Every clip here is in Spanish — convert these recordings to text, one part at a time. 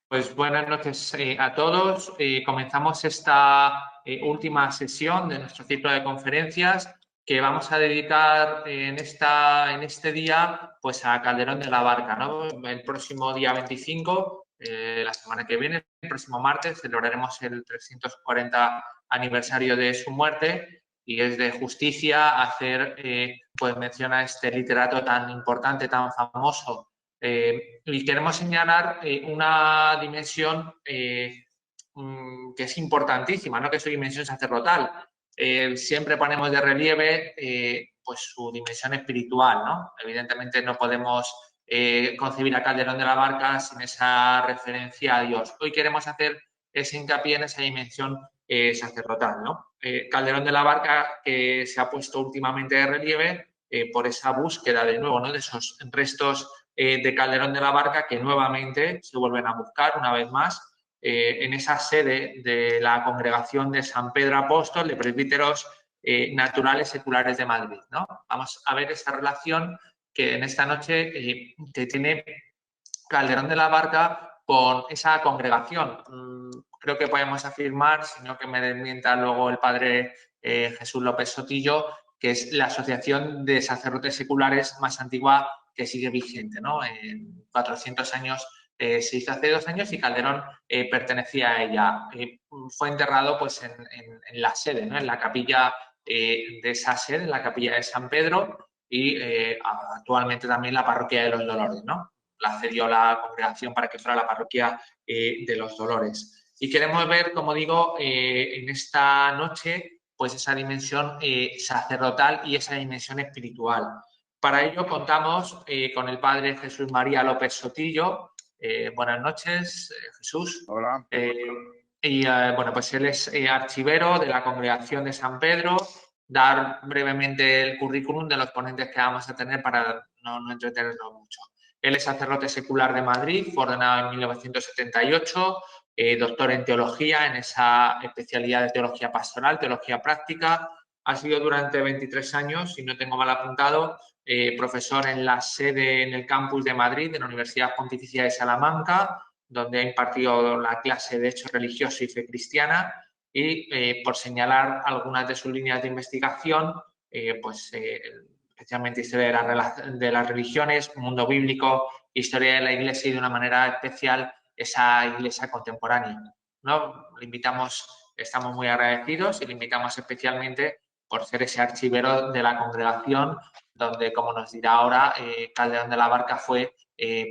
Pues buenas noches a todos. Comenzamos esta última sesión de nuestro ciclo de conferencias que vamos a dedicar en este día pues a Calderón de la Barca, ¿no? El próximo día 25, la semana que viene, el próximo martes, celebraremos el 340 aniversario de su muerte y es de justicia hacer pues mención a este literato tan importante, tan famoso. Y queremos señalar una dimensión que es importantísima, ¿no? Que es su dimensión sacerdotal. Siempre ponemos de relieve pues su dimensión espiritual, ¿no? Evidentemente no podemos concebir a Calderón de la Barca sin esa referencia a Dios. Hoy queremos hacer ese hincapié en esa dimensión sacerdotal, ¿no? Calderón de la Barca que se ha puesto últimamente de relieve por esa búsqueda de nuevo, ¿no? De esos restos de Calderón de la Barca que nuevamente se vuelven a buscar una vez más en esa sede de la Congregación de San Pedro Apóstol de Presbíteros Naturales Seculares de Madrid, ¿no? Vamos a ver esa relación que en esta noche que tiene Calderón de la Barca con esa congregación. Creo que podemos afirmar, si no que me desmienta luego el padre Jesús López Sotillo, que es la asociación de sacerdotes seculares más antigua que sigue vigente, ¿no? En 400 años se hizo hace 2 años y Calderón pertenecía a ella. Fue enterrado pues en la sede, ¿no? En la capilla de esa sede, en la capilla de San Pedro y actualmente también la parroquia de los Dolores, ¿no? La cedió la congregación para que fuera la parroquia de los Dolores. Y queremos ver, como digo, en esta noche, pues esa dimensión sacerdotal y esa dimensión espiritual. Para ello contamos con el padre Jesús María López Sotillo. Buenas noches, Jesús. Hola. Bueno, pues él es archivero de la Congregación de San Pedro. Dar brevemente el currículum de los ponentes que vamos a tener para no entretenernos mucho. Él es sacerdote secular de Madrid, fue ordenado en 1978, doctor en teología, en esa especialidad de teología pastoral, teología práctica. Ha sido durante 23 años, si no tengo mal apuntado, profesor en la sede en el campus de Madrid de la Universidad Pontificia de Salamanca, donde ha impartido la clase de Derecho Religioso y Fe Cristiana. Y por señalar algunas de sus líneas de investigación, especialmente historia de las religiones, mundo bíblico, historia de la Iglesia y de una manera especial esa Iglesia contemporánea, ¿no? Le invitamos, estamos muy agradecidos y le invitamos especialmente por ser ese archivero de la congregación, donde, como nos dirá ahora, Calderón de la Barca fue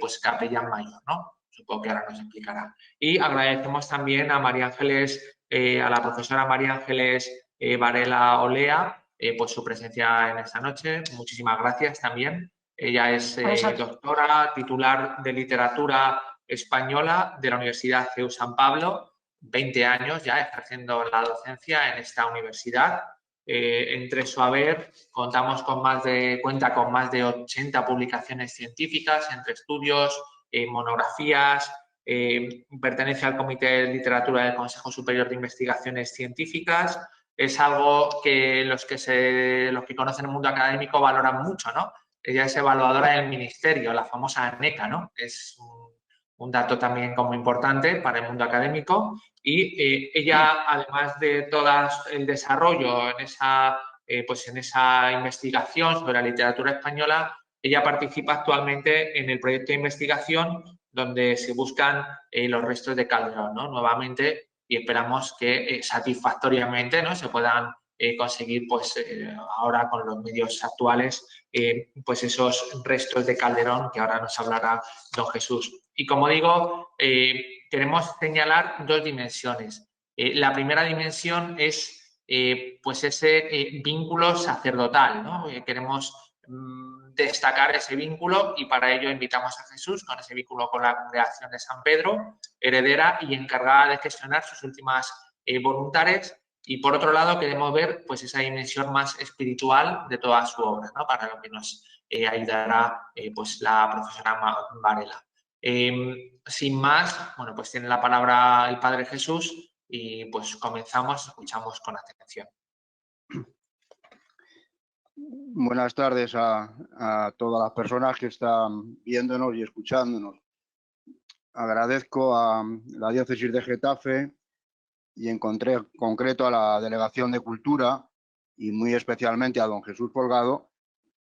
pues capellán mayor, ¿no? Supongo que ahora nos explicará. Y agradecemos también a María Ángeles, a la profesora María Ángeles Varela Olea, pues su presencia en esta noche. Muchísimas gracias también. Ella es doctora, titular de literatura española de la Universidad CEU San Pablo, 20 años ya ejerciendo la docencia en esta universidad. Entre su haber cuenta con más de 80 publicaciones científicas entre estudios, monografías, pertenece al Comité de Literatura del Consejo Superior de Investigaciones Científicas. Es algo que los que conocen el mundo académico valoran mucho, ¿no? Ella es evaluadora del ministerio, la famosa ANECA, ¿no? Es un dato también como importante para el mundo académico. Y ella, además de todo el desarrollo en esa investigación sobre la literatura española, ella participa actualmente en el proyecto de investigación donde se buscan los restos de Calderón, ¿no? Nuevamente, y esperamos que satisfactoriamente, ¿no? Se puedan conseguir, pues ahora con los medios actuales, pues esos restos de Calderón que ahora nos hablará don Jesús. Y como digo, queremos señalar 2 dimensiones. La primera dimensión es pues ese vínculo sacerdotal, ¿no? Queremos destacar ese vínculo y para ello invitamos a Jesús con ese vínculo con la Congregación de San Pedro, heredera y encargada de gestionar sus últimas voluntades. Y por otro lado queremos ver pues esa dimensión más espiritual de toda su obra, ¿no? Para lo que nos ayudará pues la profesora Varela. Sin más, bueno, pues tiene la palabra el Padre Jesús y pues comenzamos, escuchamos con atención. Buenas tardes a todas las personas que están viéndonos y escuchándonos. agradezco a la diócesis de Getafe y en concreto a la Delegación de Cultura y muy especialmente a don Jesús Folgado,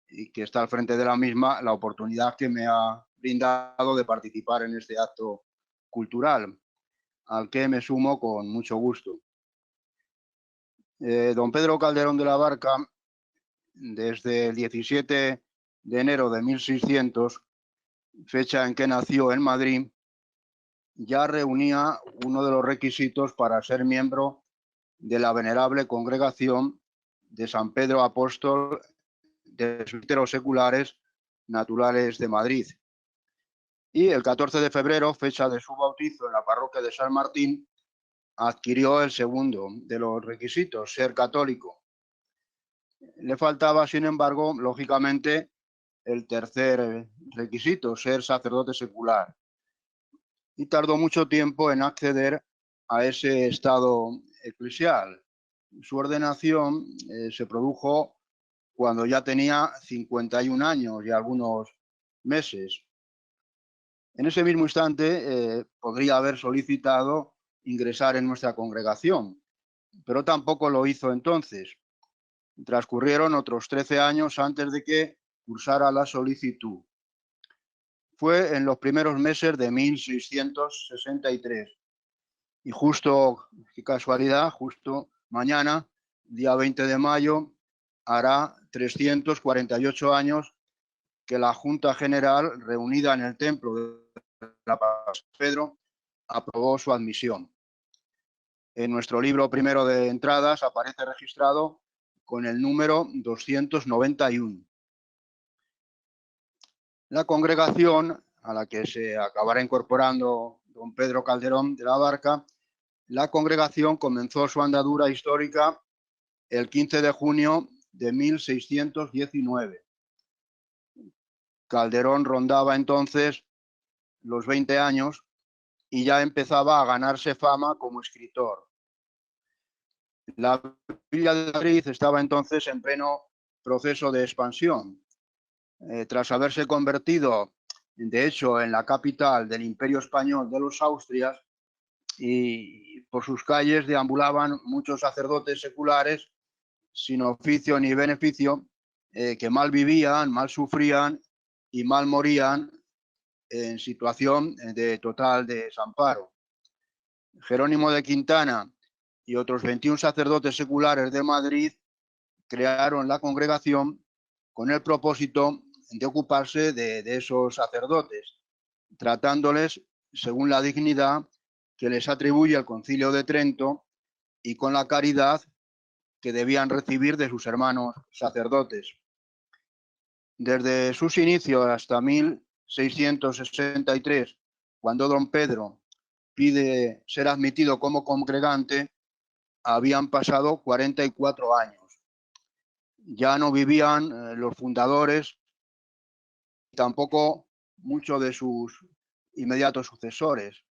y que está al frente de la misma, la oportunidad que me ha brindado de participar en este acto cultural, al que me sumo con mucho gusto. Don Pedro Calderón de la Barca, desde el 17 de enero de 1600, fecha en que nació en Madrid, ya reunía uno de los requisitos para ser miembro de la venerable congregación de San Pedro Apóstol de presbíteros seculares naturales de Madrid. Y el 14 de febrero, fecha de su bautizo en la parroquia de San Martín, adquirió el segundo de los requisitos, ser católico. Le faltaba, sin embargo, lógicamente, el tercer requisito, ser sacerdote secular. Y tardó mucho tiempo en acceder a ese estado eclesial. Su ordenación se produjo cuando ya tenía 51 años y algunos meses. En ese mismo instante podría haber solicitado ingresar en nuestra congregación, pero tampoco lo hizo entonces. Transcurrieron otros 13 años antes de que cursara la solicitud. Fue en los primeros meses de 1663. Y justo, qué casualidad, justo mañana, día 20 de mayo, hará 348 años que la Junta General, reunida en el templo de la Paz Pedro, aprobó su admisión. En nuestro libro primero de entradas aparece registrado con el número 291. La congregación a la que se acabará incorporando don Pedro Calderón de la Barca, la congregación comenzó su andadura histórica el 15 de junio de 1619. Calderón rondaba entonces los 20 años y ya empezaba a ganarse fama como escritor. La Villa de Madrid estaba entonces en pleno proceso de expansión. Tras haberse convertido, de hecho, en la capital del Imperio Español de los Austrias, y por sus calles deambulaban muchos sacerdotes seculares sin oficio ni beneficio, que mal vivían, mal sufrían y mal morían en situación de total desamparo. Jerónimo de Quintana y otros 21 sacerdotes seculares de Madrid crearon la congregación con el propósito de ocuparse de esos sacerdotes, tratándoles según la dignidad que les atribuye el Concilio de Trento y con la caridad que debían recibir de sus hermanos sacerdotes. Desde sus inicios hasta 1663, cuando don Pedro pide ser admitido como congregante, habían pasado 44 años. Ya no vivían los fundadores, tampoco muchos de sus inmediatos sucesores.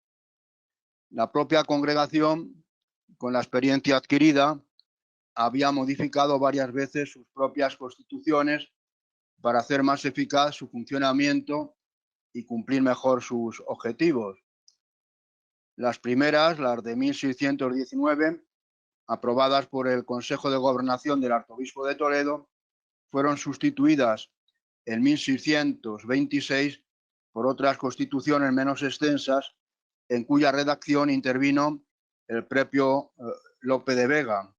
La propia congregación, con la experiencia adquirida, había modificado varias veces sus propias constituciones para hacer más eficaz su funcionamiento y cumplir mejor sus objetivos. Las primeras, las de 1619, aprobadas por el Consejo de Gobernación del Arzobispo de Toledo, fueron sustituidas en 1626 por otras constituciones menos extensas, en cuya redacción intervino el propio Lope de Vega.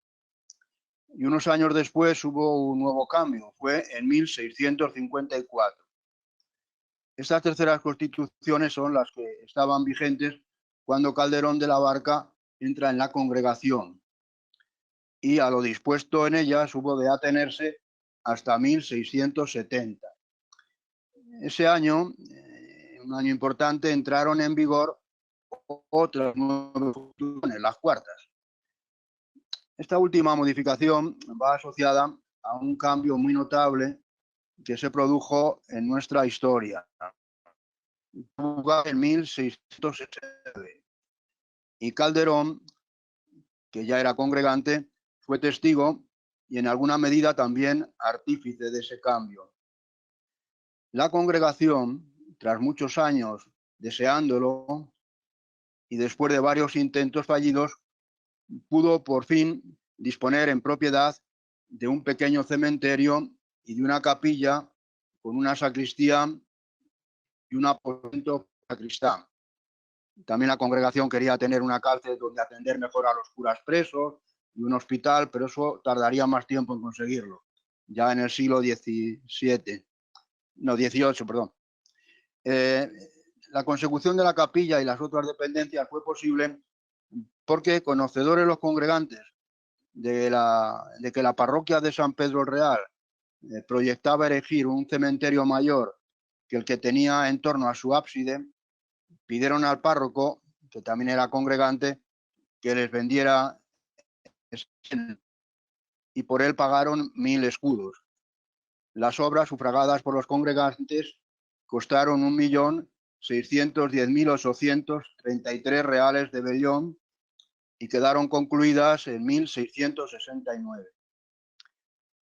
Y unos años después hubo un nuevo cambio, fue en 1654. Estas terceras constituciones son las que estaban vigentes cuando Calderón de la Barca entra en la congregación, y a lo dispuesto en ellas hubo de atenerse hasta 1670. Ese año, un año importante, entraron en vigor otras nueve constituciones, las cuartas. Esta última modificación va asociada a un cambio muy notable que se produjo en nuestra historia. En 1669. Y Calderón, que ya era congregante, fue testigo y en alguna medida también artífice de ese cambio. La congregación, tras muchos años deseándolo, y después de varios intentos fallidos, pudo por fin disponer en propiedad de un pequeño cementerio y de una capilla con una sacristía y un aposento sacristán. También la congregación quería tener una cárcel donde atender mejor a los curas presos y un hospital, pero eso tardaría más tiempo en conseguirlo, ya en el siglo XVII, no, XVIII, perdón. La consecución de la capilla y las otras dependencias fue posible porque, conocedores los congregantes de que la parroquia de San Pedro el Real proyectaba erigir un cementerio mayor que el que tenía en torno a su ábside, pidieron al párroco, que también era congregante, que les vendiera y por él pagaron 1000 escudos. Las obras sufragadas por los congregantes costaron 1.610.833 reales de vellón y quedaron concluidas en 1669.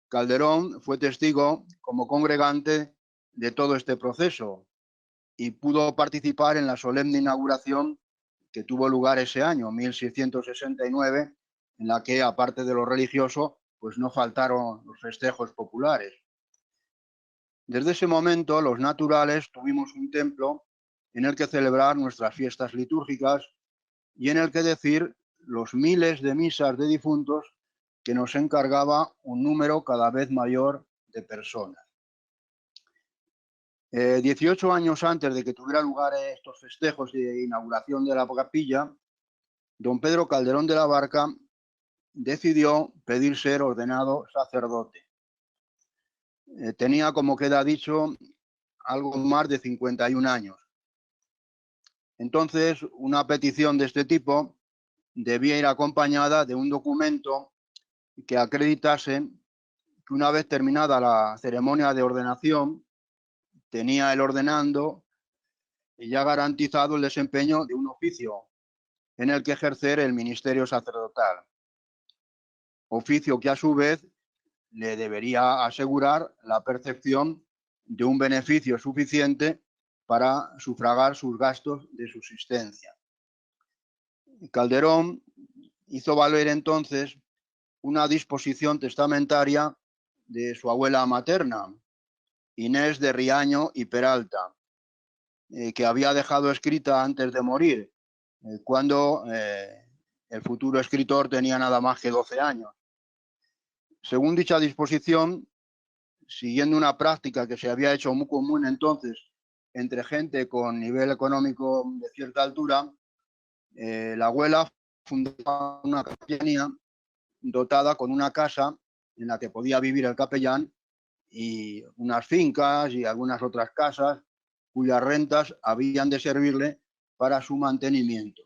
Calderón fue testigo como congregante de todo este proceso y pudo participar en la solemne inauguración que tuvo lugar ese año, 1669, en la que, aparte de lo religioso, pues no faltaron los festejos populares. Desde ese momento, los naturales tuvimos un templo en el que celebrar nuestras fiestas litúrgicas y en el que decir los miles de misas de difuntos que nos encargaba un número cada vez mayor de personas. 18 años antes de que tuviera lugar estos festejos de inauguración de la capilla, don Pedro Calderón de la Barca decidió pedir ser ordenado sacerdote. Tenía, como queda dicho, algo más de 51 años. Entonces, una petición de este tipo debía ir acompañada de un documento que acreditase que una vez terminada la ceremonia de ordenación, tenía el ordenando ya garantizado el desempeño de un oficio en el que ejercer el ministerio sacerdotal. Oficio que a su vez le debería asegurar la percepción de un beneficio suficiente para sufragar sus gastos de subsistencia. Calderón hizo valer entonces una disposición testamentaria de su abuela materna, Inés de Riaño y Peralta, que había dejado escrita antes de morir, cuando el futuro escritor tenía nada más que 12 años. Según dicha disposición, siguiendo una práctica que se había hecho muy común entonces entre gente con nivel económico de cierta altura, la abuela fundó una capellanía dotada con una casa en la que podía vivir el capellán y unas fincas y algunas otras casas cuyas rentas habían de servirle para su mantenimiento.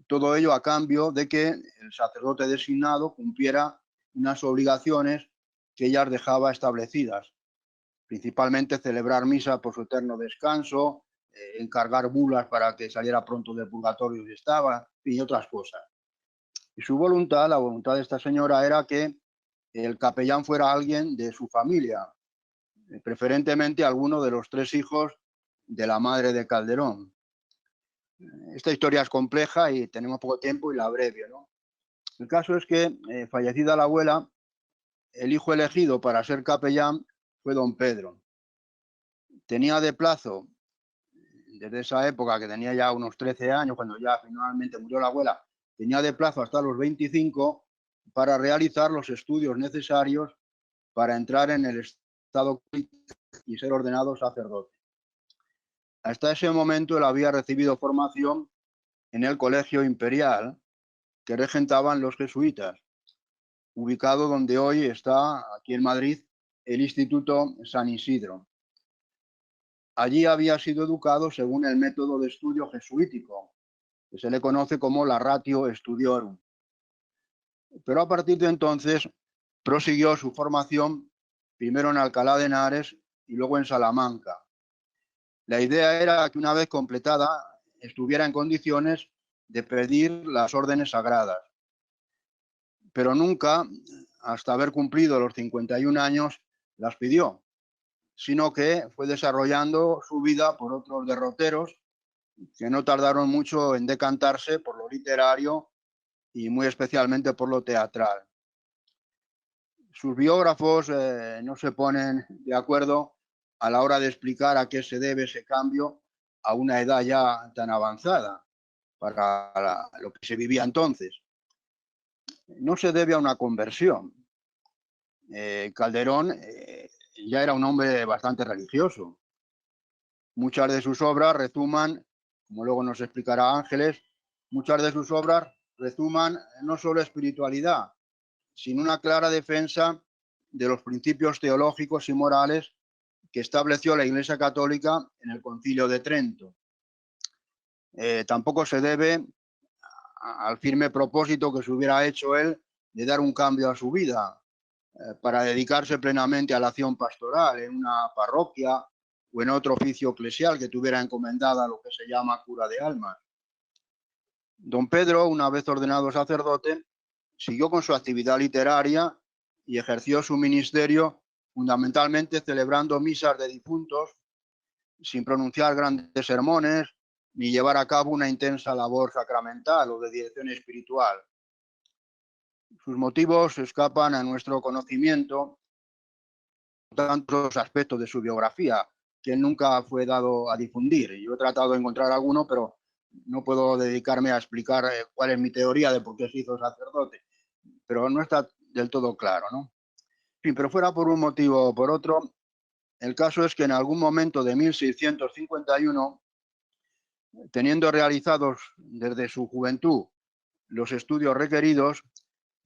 Todo ello a cambio de que el sacerdote designado cumpliera unas obligaciones que ella dejaba establecidas, principalmente celebrar misa por su eterno descanso, encargar bulas para que saliera pronto del purgatorio si estaba, y otras cosas. Y su voluntad, la voluntad de esta señora, era que el capellán fuera alguien de su familia, preferentemente alguno de los 3 hijos de la madre de Calderón. Esta historia es compleja y tenemos poco tiempo y la abrevio, ¿no? El caso es que, fallecida la abuela, el hijo elegido para ser capellán fue don Pedro. Tenía de plazo, desde esa época, que tenía ya unos 13 años, cuando ya finalmente murió la abuela, tenía de plazo hasta los 25 para realizar los estudios necesarios para entrar en el estado y ser ordenado sacerdote. Hasta ese momento él había recibido formación en el Colegio Imperial que regentaban los jesuitas, ubicado donde hoy está, aquí en Madrid, el Instituto San Isidro. Allí había sido educado según el método de estudio jesuítico, que se le conoce como la Ratio Studiorum. Pero a partir de entonces prosiguió su formación primero en Alcalá de Henares y luego en Salamanca. La idea era que una vez completada estuviera en condiciones de pedir las órdenes sagradas. Pero nunca, hasta haber cumplido los 51 años, las pidió. sino que fue desarrollando su vida por otros derroteros que no tardaron mucho en decantarse por lo literario y muy especialmente por lo teatral. Sus biógrafos no se ponen de acuerdo a la hora de explicar a qué se debe ese cambio a una edad ya tan avanzada para lo que se vivía entonces. No se debe a una conversión. Calderón ya era un hombre bastante religioso. Muchas de sus obras rezuman, como luego nos explicará Ángeles, muchas de sus obras rezuman no solo espiritualidad, sino una clara defensa de los principios teológicos y morales que estableció la Iglesia Católica en el Concilio de Trento. Tampoco se debe al firme propósito que se hubiera hecho él de dar un cambio a su vida para dedicarse plenamente a la acción pastoral en una parroquia o en otro oficio eclesial que tuviera encomendada lo que se llama cura de almas. Don Pedro, una vez ordenado sacerdote, siguió con su actividad literaria y ejerció su ministerio fundamentalmente celebrando misas de difuntos, sin pronunciar grandes sermones ni llevar a cabo una intensa labor sacramental o de dirección espiritual. Sus motivos escapan a nuestro conocimiento, tantos aspectos de su biografía que nunca fue dado a difundir. Yo he tratado de encontrar alguno, pero no puedo dedicarme a explicar cuál es mi teoría de por qué se hizo sacerdote, pero no está del todo claro, ¿no? En fin, pero fuera por un motivo o por otro, el caso es que en algún momento de 1651, teniendo realizados desde su juventud los estudios requeridos,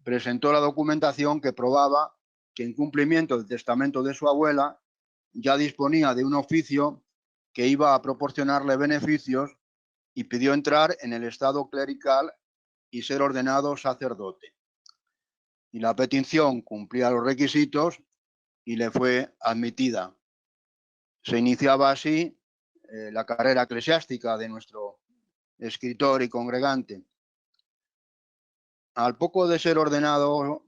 presentó la documentación que probaba que en cumplimiento del testamento de su abuela ya disponía de un oficio que iba a proporcionarle beneficios y pidió entrar en el estado clerical y ser ordenado sacerdote. Y la petición cumplía los requisitos y le fue admitida. Se iniciaba así la carrera eclesiástica de nuestro escritor y congregante. Al poco de ser ordenado,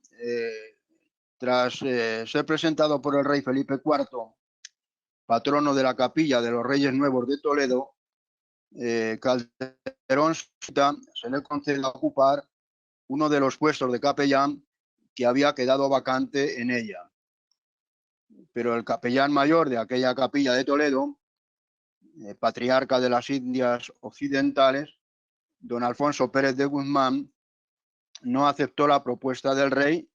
tras ser presentado por el rey Felipe IV, patrono de la capilla de los Reyes Nuevos de Toledo, Calderón se le concedió ocupar uno de los puestos de capellán que había quedado vacante en ella. Pero el capellán mayor de aquella capilla de Toledo, patriarca de las Indias Occidentales, don Alfonso Pérez de Guzmán, no aceptó la propuesta del rey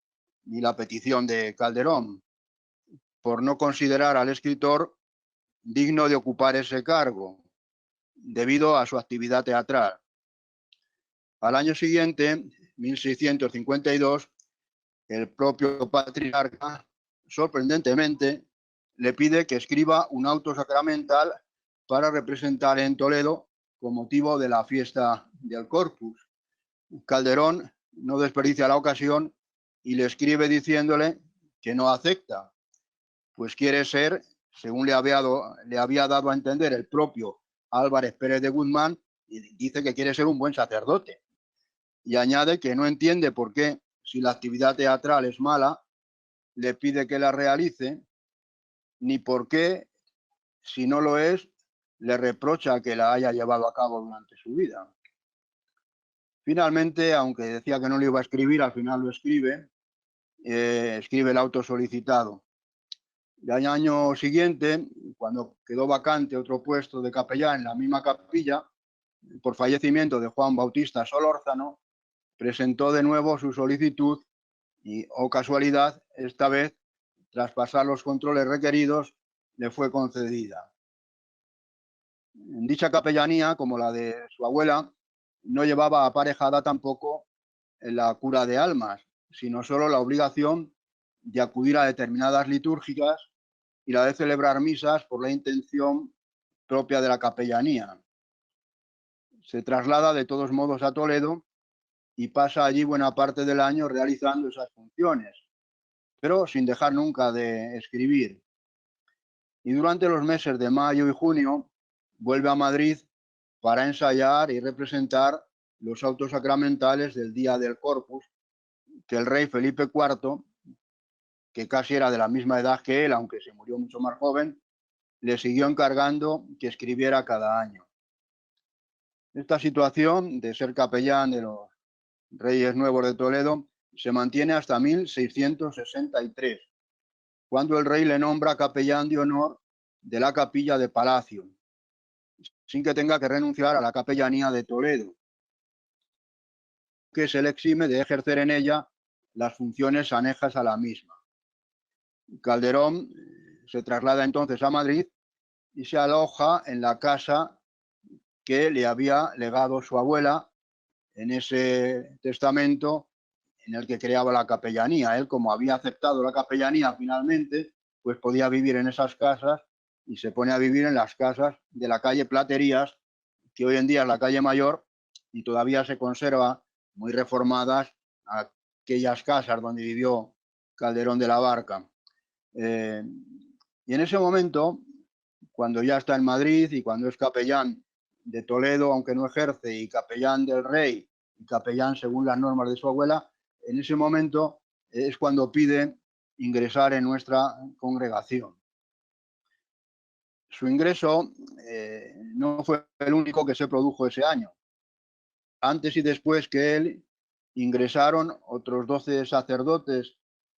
ni la petición de Calderón, por no considerar al escritor digno de ocupar ese cargo, debido a su actividad teatral. Al año siguiente, 1652, el propio patriarca, sorprendentemente, le pide que escriba un auto sacramental para representar en Toledo con motivo de la fiesta del Corpus. Calderón no desperdicia la ocasión y le escribe diciéndole que no acepta, pues quiere ser, según le había dado a entender el propio Álvarez Pérez de Guzmán, y dice que quiere ser un buen sacerdote. Y añade que no entiende por qué, si la actividad teatral es mala, le pide que la realice, ni por qué, si no lo es, le reprocha que la haya llevado a cabo durante su vida. Finalmente, aunque decía que no lo iba a escribir, al final lo escribe, escribe el auto solicitado. Y al año siguiente, cuando quedó vacante otro puesto de capellán en la misma capilla, por fallecimiento de Juan Bautista Solórzano, presentó de nuevo su solicitud y, oh casualidad, esta vez, tras pasar los controles requeridos, le fue concedida. En dicha capellanía, como la de su abuela, no llevaba aparejada tampoco la cura de almas, sino solo la obligación de acudir a determinadas litúrgicas y la de celebrar misas por la intención propia de la capellanía. Se traslada de todos modos a Toledo y pasa allí buena parte del año realizando esas funciones, pero sin dejar nunca de escribir. Y durante los meses de mayo y junio vuelve a Madrid para ensayar y representar los autos sacramentales del día del Corpus, que el rey Felipe IV, que casi era de la misma edad que él, aunque se murió mucho más joven, le siguió encargando que escribiera cada año. Esta situación de ser capellán de los Reyes Nuevos de Toledo se mantiene hasta 1663, cuando el rey le nombra capellán de honor de la capilla de Palacio, sin que tenga que renunciar a la capellanía de Toledo, que se le exime de ejercer en ella las funciones anejas a la misma. Calderón se traslada entonces a Madrid y se aloja en la casa que le había legado su abuela en ese testamento en el que creaba la capellanía. Él, como había aceptado la capellanía finalmente, pues podía vivir en esas casas y se pone a vivir en las casas de la calle Platerías, que hoy en día es la calle Mayor, y todavía se conserva muy reformadas aquellas casas donde vivió Calderón de la Barca. Y en ese momento, cuando ya está en Madrid y cuando es capellán de Toledo, aunque no ejerce, y capellán del rey, y capellán según las normas de su abuela, en ese momento es cuando pide ingresar en nuestra congregación. Su ingreso no fue el único que se produjo ese año. Antes y después que él ingresaron otros 12 sacerdotes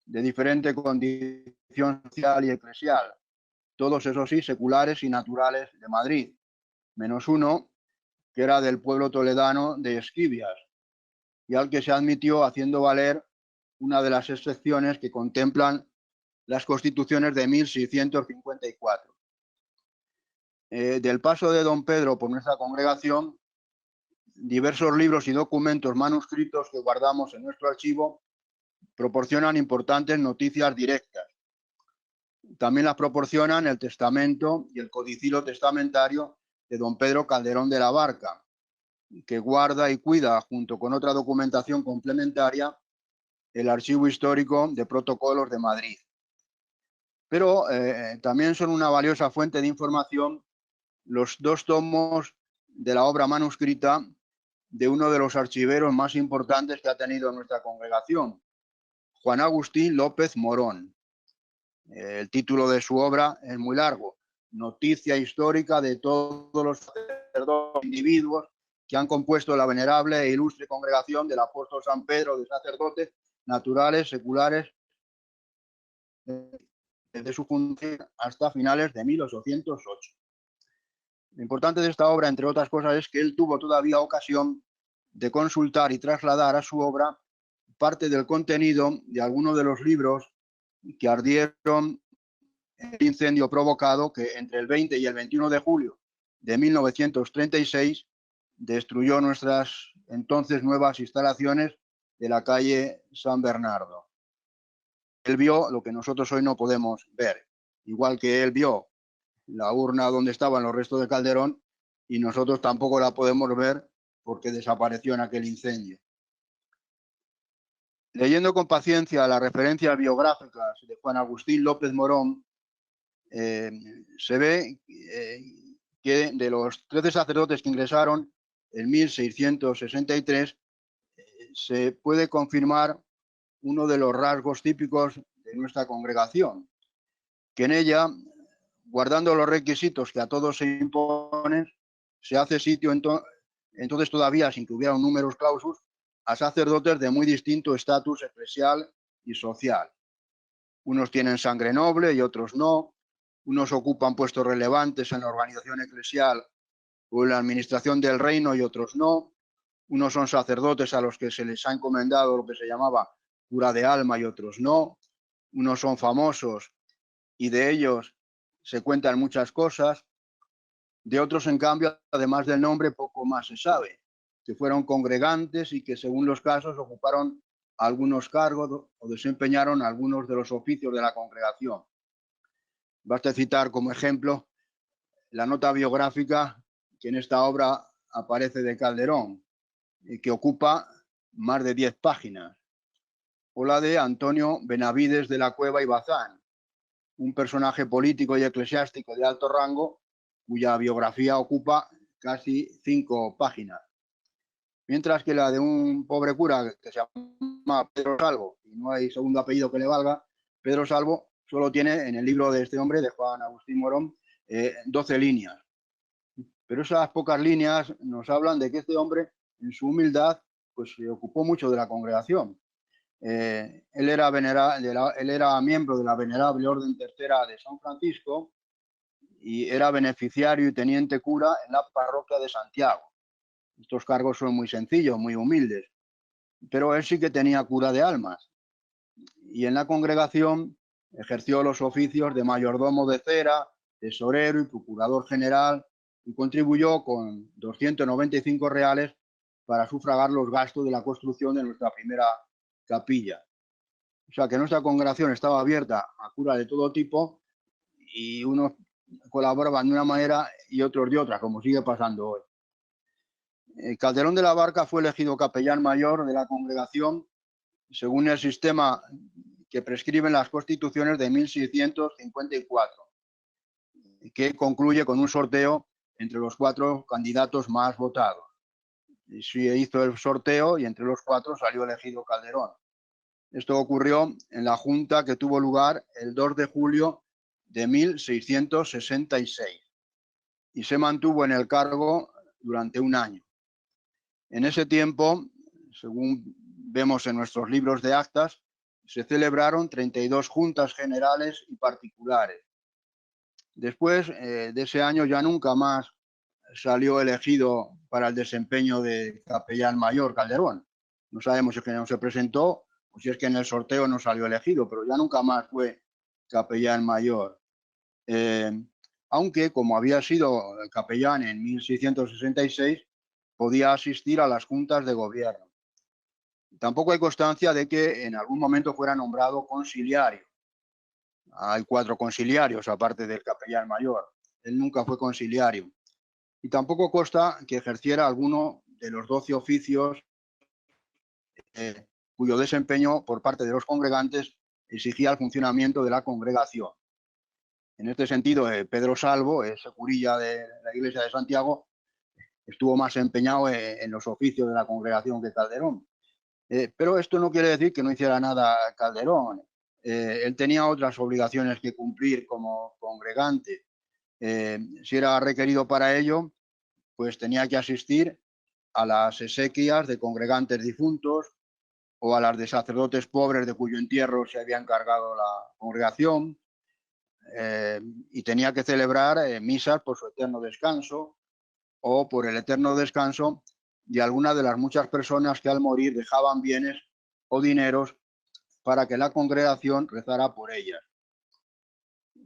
de diferente condición social y eclesial, todos esos sí seculares y naturales de Madrid, menos uno que era del pueblo toledano de Esquivias, y al que se admitió haciendo valer una de las excepciones que contemplan las constituciones de 1654. Del paso de don Pedro por nuestra congregación, diversos libros y documentos manuscritos que guardamos en nuestro archivo proporcionan importantes noticias directas. También las proporcionan el testamento y el codicilo testamentario de don Pedro Calderón de la Barca, que guarda y cuida, junto con otra documentación complementaria, el Archivo Histórico de Protocolos de Madrid. Pero también son una valiosa fuente de información los 2 tomos de la obra manuscrita de uno de los archiveros más importantes que ha tenido nuestra congregación, Juan Agustín López Morón. El título de su obra es muy largo: Noticia histórica de todos los sacerdotes individuos que han compuesto la venerable e ilustre congregación del apóstol San Pedro, de sacerdotes naturales, seculares, desde su fundación hasta finales de 1808. Lo importante de esta obra, entre otras cosas, es que él tuvo todavía ocasión de consultar y trasladar a su obra parte del contenido de algunos de los libros que ardieron en el incendio provocado que entre el 20 y el 21 de julio de 1936 destruyó nuestras entonces nuevas instalaciones de la calle San Bernardo. Él vio lo que nosotros hoy no podemos ver, igual que él vio la urna donde estaban los restos de Calderón, y nosotros tampoco la podemos ver porque desapareció en aquel incendio. Leyendo con paciencia las referencias biográficas de Juan Agustín López Morón, se ve que de los 13 sacerdotes que ingresaron en 1663, se puede confirmar uno de los rasgos típicos de nuestra congregación, que en ella, guardando los requisitos que a todos se imponen, se hace sitio entonces todavía, sin que hubiera un numerus clausus, a sacerdotes de muy distinto estatus eclesial y social. Unos tienen sangre noble y otros no. Unos ocupan puestos relevantes en la organización eclesial o en la administración del reino y otros no. Unos son sacerdotes a los que se les ha encomendado lo que se llamaba cura de alma y otros no. Unos son famosos y de ellos se cuentan muchas cosas. De otros, en cambio, además del nombre, poco más se sabe, que fueron congregantes y que, según los casos, ocuparon algunos cargos o desempeñaron algunos de los oficios de la congregación. Basta citar como ejemplo la nota biográfica que en esta obra aparece de Calderón, que ocupa más de 10 páginas, o la de Antonio Benavides de la Cueva y Bazán, un personaje político y eclesiástico de alto rango cuya biografía ocupa casi 5 páginas. Mientras que la de un pobre cura que se llama Pedro Salvo, y no hay segundo apellido que le valga, Pedro Salvo solo tiene en el libro de este hombre, de Juan Agustín Morón, 12 líneas. Pero esas pocas líneas nos hablan de que este hombre, en su humildad, pues se ocupó mucho de la congregación. Él era miembro de la Venerable Orden Tercera de San Francisco y era beneficiario y teniente cura en la parroquia de Santiago. Estos cargos son muy sencillos, muy humildes, pero él sí que tenía cura de almas. Y en la congregación ejerció los oficios de mayordomo de cera, tesorero y procurador general, y contribuyó con 295 reales para sufragar los gastos de la construcción de nuestra primera capilla. O sea que nuestra congregación estaba abierta a curas de todo tipo y unos colaboraban de una manera y otros de otra, como sigue pasando hoy. Calderón de la Barca fue elegido capellán mayor de la congregación según el sistema que prescriben las constituciones de 1654, que concluye con un sorteo entre los 4 candidatos más votados. Y se hizo el sorteo y entre los 4 salió elegido Calderón. Esto ocurrió en la junta que tuvo lugar el 2 de julio de 1666 y se mantuvo en el cargo durante un año. En ese tiempo, según vemos en nuestros libros de actas, se celebraron 32 juntas generales y particulares. Después de ese año ya nunca más salió elegido para el desempeño de capellán mayor Calderón. No sabemos si es que no se presentó o si es que en el sorteo no salió elegido, pero ya nunca más fue capellán mayor. Aunque, como había sido capellán en 1666, podía asistir a las juntas de gobierno. Tampoco hay constancia de que en algún momento fuera nombrado conciliario. Hay 4 conciliarios, aparte del capellán mayor. Él nunca fue conciliario. Y tampoco consta que ejerciera alguno de los 12 oficios cuyo desempeño por parte de los congregantes exigía el funcionamiento de la congregación. En este sentido, Pedro Salvo, ese curilla de la iglesia de Santiago, estuvo más empeñado en los oficios de la congregación que Calderón. Pero esto no quiere decir que no hiciera nada Calderón. Él tenía otras obligaciones que cumplir como congregante. Si era requerido para ello, pues tenía que asistir a las exequias de congregantes difuntos o a las de sacerdotes pobres de cuyo entierro se había encargado la congregación, y tenía que celebrar misas por su eterno descanso o por el eterno descanso de alguna de las muchas personas que al morir dejaban bienes o dineros para que la congregación rezara por ellas.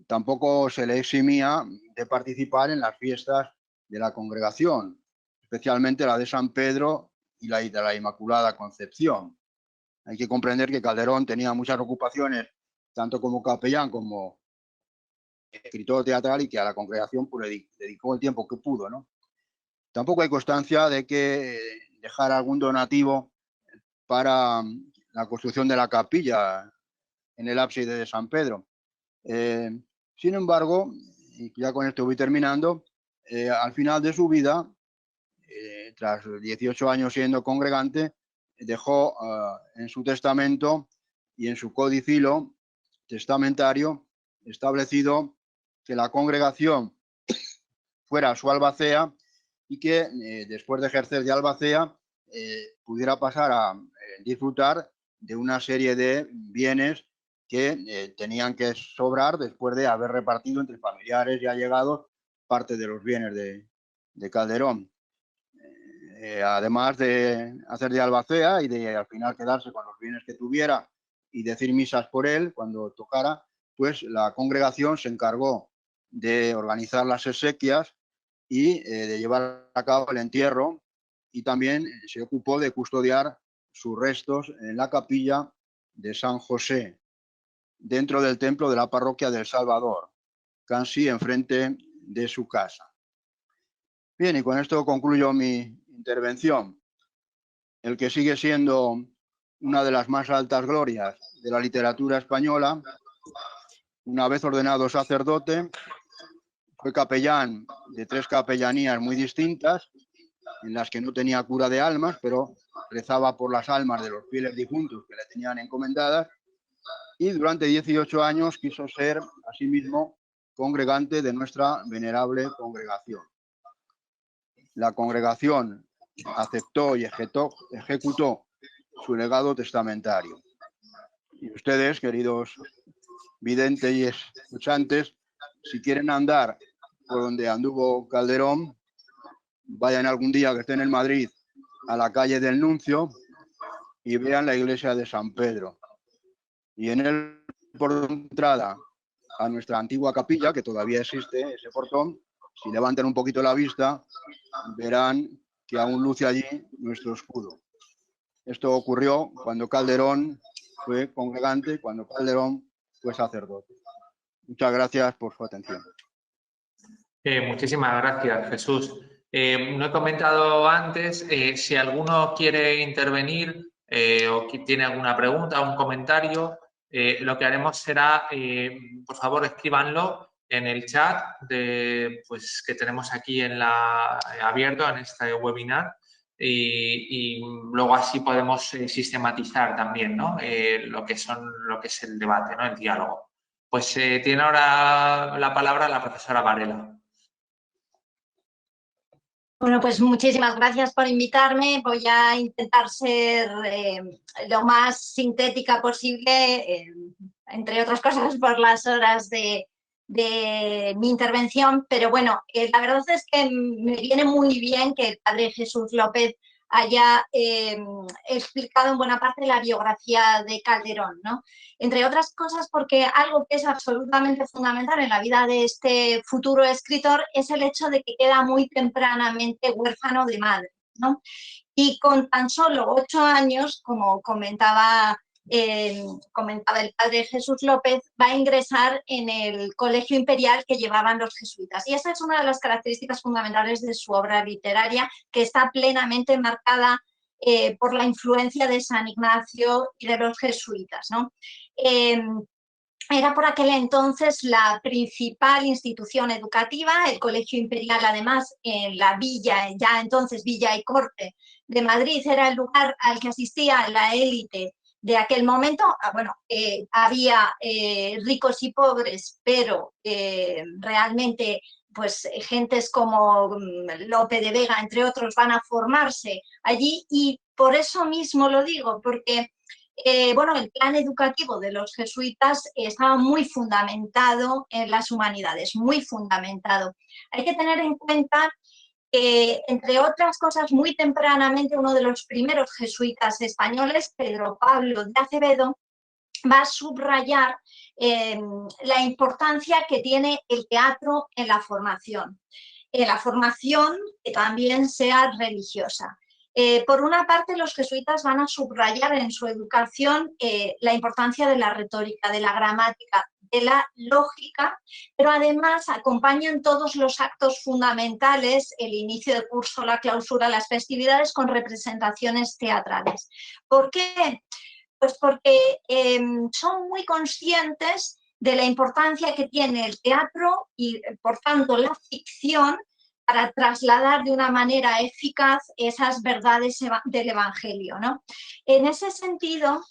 Tampoco se le eximía de participar en las fiestas de la congregación, especialmente la de San Pedro y la de la Inmaculada Concepción. Hay que comprender que Calderón tenía muchas ocupaciones, tanto como capellán como escritor teatral, y que a la congregación pues, le dedicó el tiempo que pudo, ¿no? Tampoco hay constancia de que dejara algún donativo para la construcción de la capilla en el ábside de San Pedro. Sin embargo, y ya con esto voy terminando, al final de su vida, tras 18 años siendo congregante, dejó en su testamento y en su codicilo testamentario establecido que la congregación fuera su albacea y que después de ejercer de albacea pudiera pasar a disfrutar de una serie de bienes que tenían que sobrar después de haber repartido entre familiares y allegados parte de los bienes de Calderón. Además de hacer de albacea y de al final quedarse con los bienes que tuviera y decir misas por él cuando tocara, pues la congregación se encargó de organizar las exequias y de llevar a cabo el entierro, y también se ocupó de custodiar sus restos en la capilla de San José, dentro del templo de la parroquia del Salvador, casi enfrente de su casa. Bien, y con esto concluyo mi intervención. El que sigue siendo una de las más altas glorias de la literatura española, una vez ordenado sacerdote, fue capellán de 3 capellanías muy distintas, en las que no tenía cura de almas, pero rezaba por las almas de los fieles difuntos que le tenían encomendadas, y durante 18 años quiso ser, asimismo, congregante de nuestra venerable congregación. La congregación aceptó y ejecutó su legado testamentario. Y ustedes, queridos videntes y escuchantes, si quieren andar por donde anduvo Calderón, vayan algún día que estén en Madrid a la calle del Nuncio y vean la iglesia de San Pedro. Y en el portón de entrada a nuestra antigua capilla, que todavía existe ese portón, si levantan un poquito la vista, verán que aún luce allí nuestro escudo. Esto ocurrió cuando Calderón fue congregante, cuando Calderón fue sacerdote. Muchas gracias por su atención. Muchísimas gracias, Jesús. No he comentado antes, si alguno quiere intervenir o tiene alguna pregunta o un comentario, lo que haremos será, por favor, escríbanlo en el chat pues, que tenemos aquí abierto en este webinar y luego así podemos sistematizar también, ¿no? lo que es el debate, ¿no? El diálogo. Pues tiene ahora la palabra la profesora Varela. Bueno, pues muchísimas gracias por invitarme. Voy a intentar ser lo más sintética posible, entre otras cosas por las horas de mi intervención, pero bueno, la verdad es que me viene muy bien que el padre Jesús López haya explicado en buena parte la biografía de Calderón, ¿no? Entre otras cosas porque algo que es absolutamente fundamental en la vida de este futuro escritor es el hecho de que queda muy tempranamente huérfano de madre, ¿no? Y con tan solo 8 años, como comentaba el padre Jesús López, va a ingresar en el colegio imperial que llevaban los jesuitas. Y esa es una de las características fundamentales de su obra literaria, que está plenamente marcada por la influencia de San Ignacio y de los jesuitas, ¿no? Era por aquel entonces la principal institución educativa, el Colegio Imperial, además, en la villa, ya entonces Villa y Corte de Madrid, era el lugar al que asistía la élite de aquel momento. Bueno, había ricos y pobres, pero realmente pues gentes como Lope de Vega, entre otros, van a formarse allí, y por eso mismo lo digo, porque bueno, el plan educativo de los jesuitas estaba muy fundamentado en las humanidades, muy fundamentado. Hay que tener en cuenta que, entre otras cosas, muy tempranamente uno de los primeros jesuitas españoles, Pedro Pablo de Acevedo, va a subrayar la importancia que tiene el teatro en la formación que también sea religiosa. Por una parte, los jesuitas van a subrayar en su educación la importancia de la retórica, de la gramática, de la lógica, pero además acompañan todos los actos fundamentales, el inicio de curso, la clausura, las festividades, con representaciones teatrales. ¿Por qué? Pues porque son muy conscientes de la importancia que tiene el teatro y, por tanto, la ficción para trasladar de una manera eficaz esas verdades del Evangelio, ¿no? En ese sentido,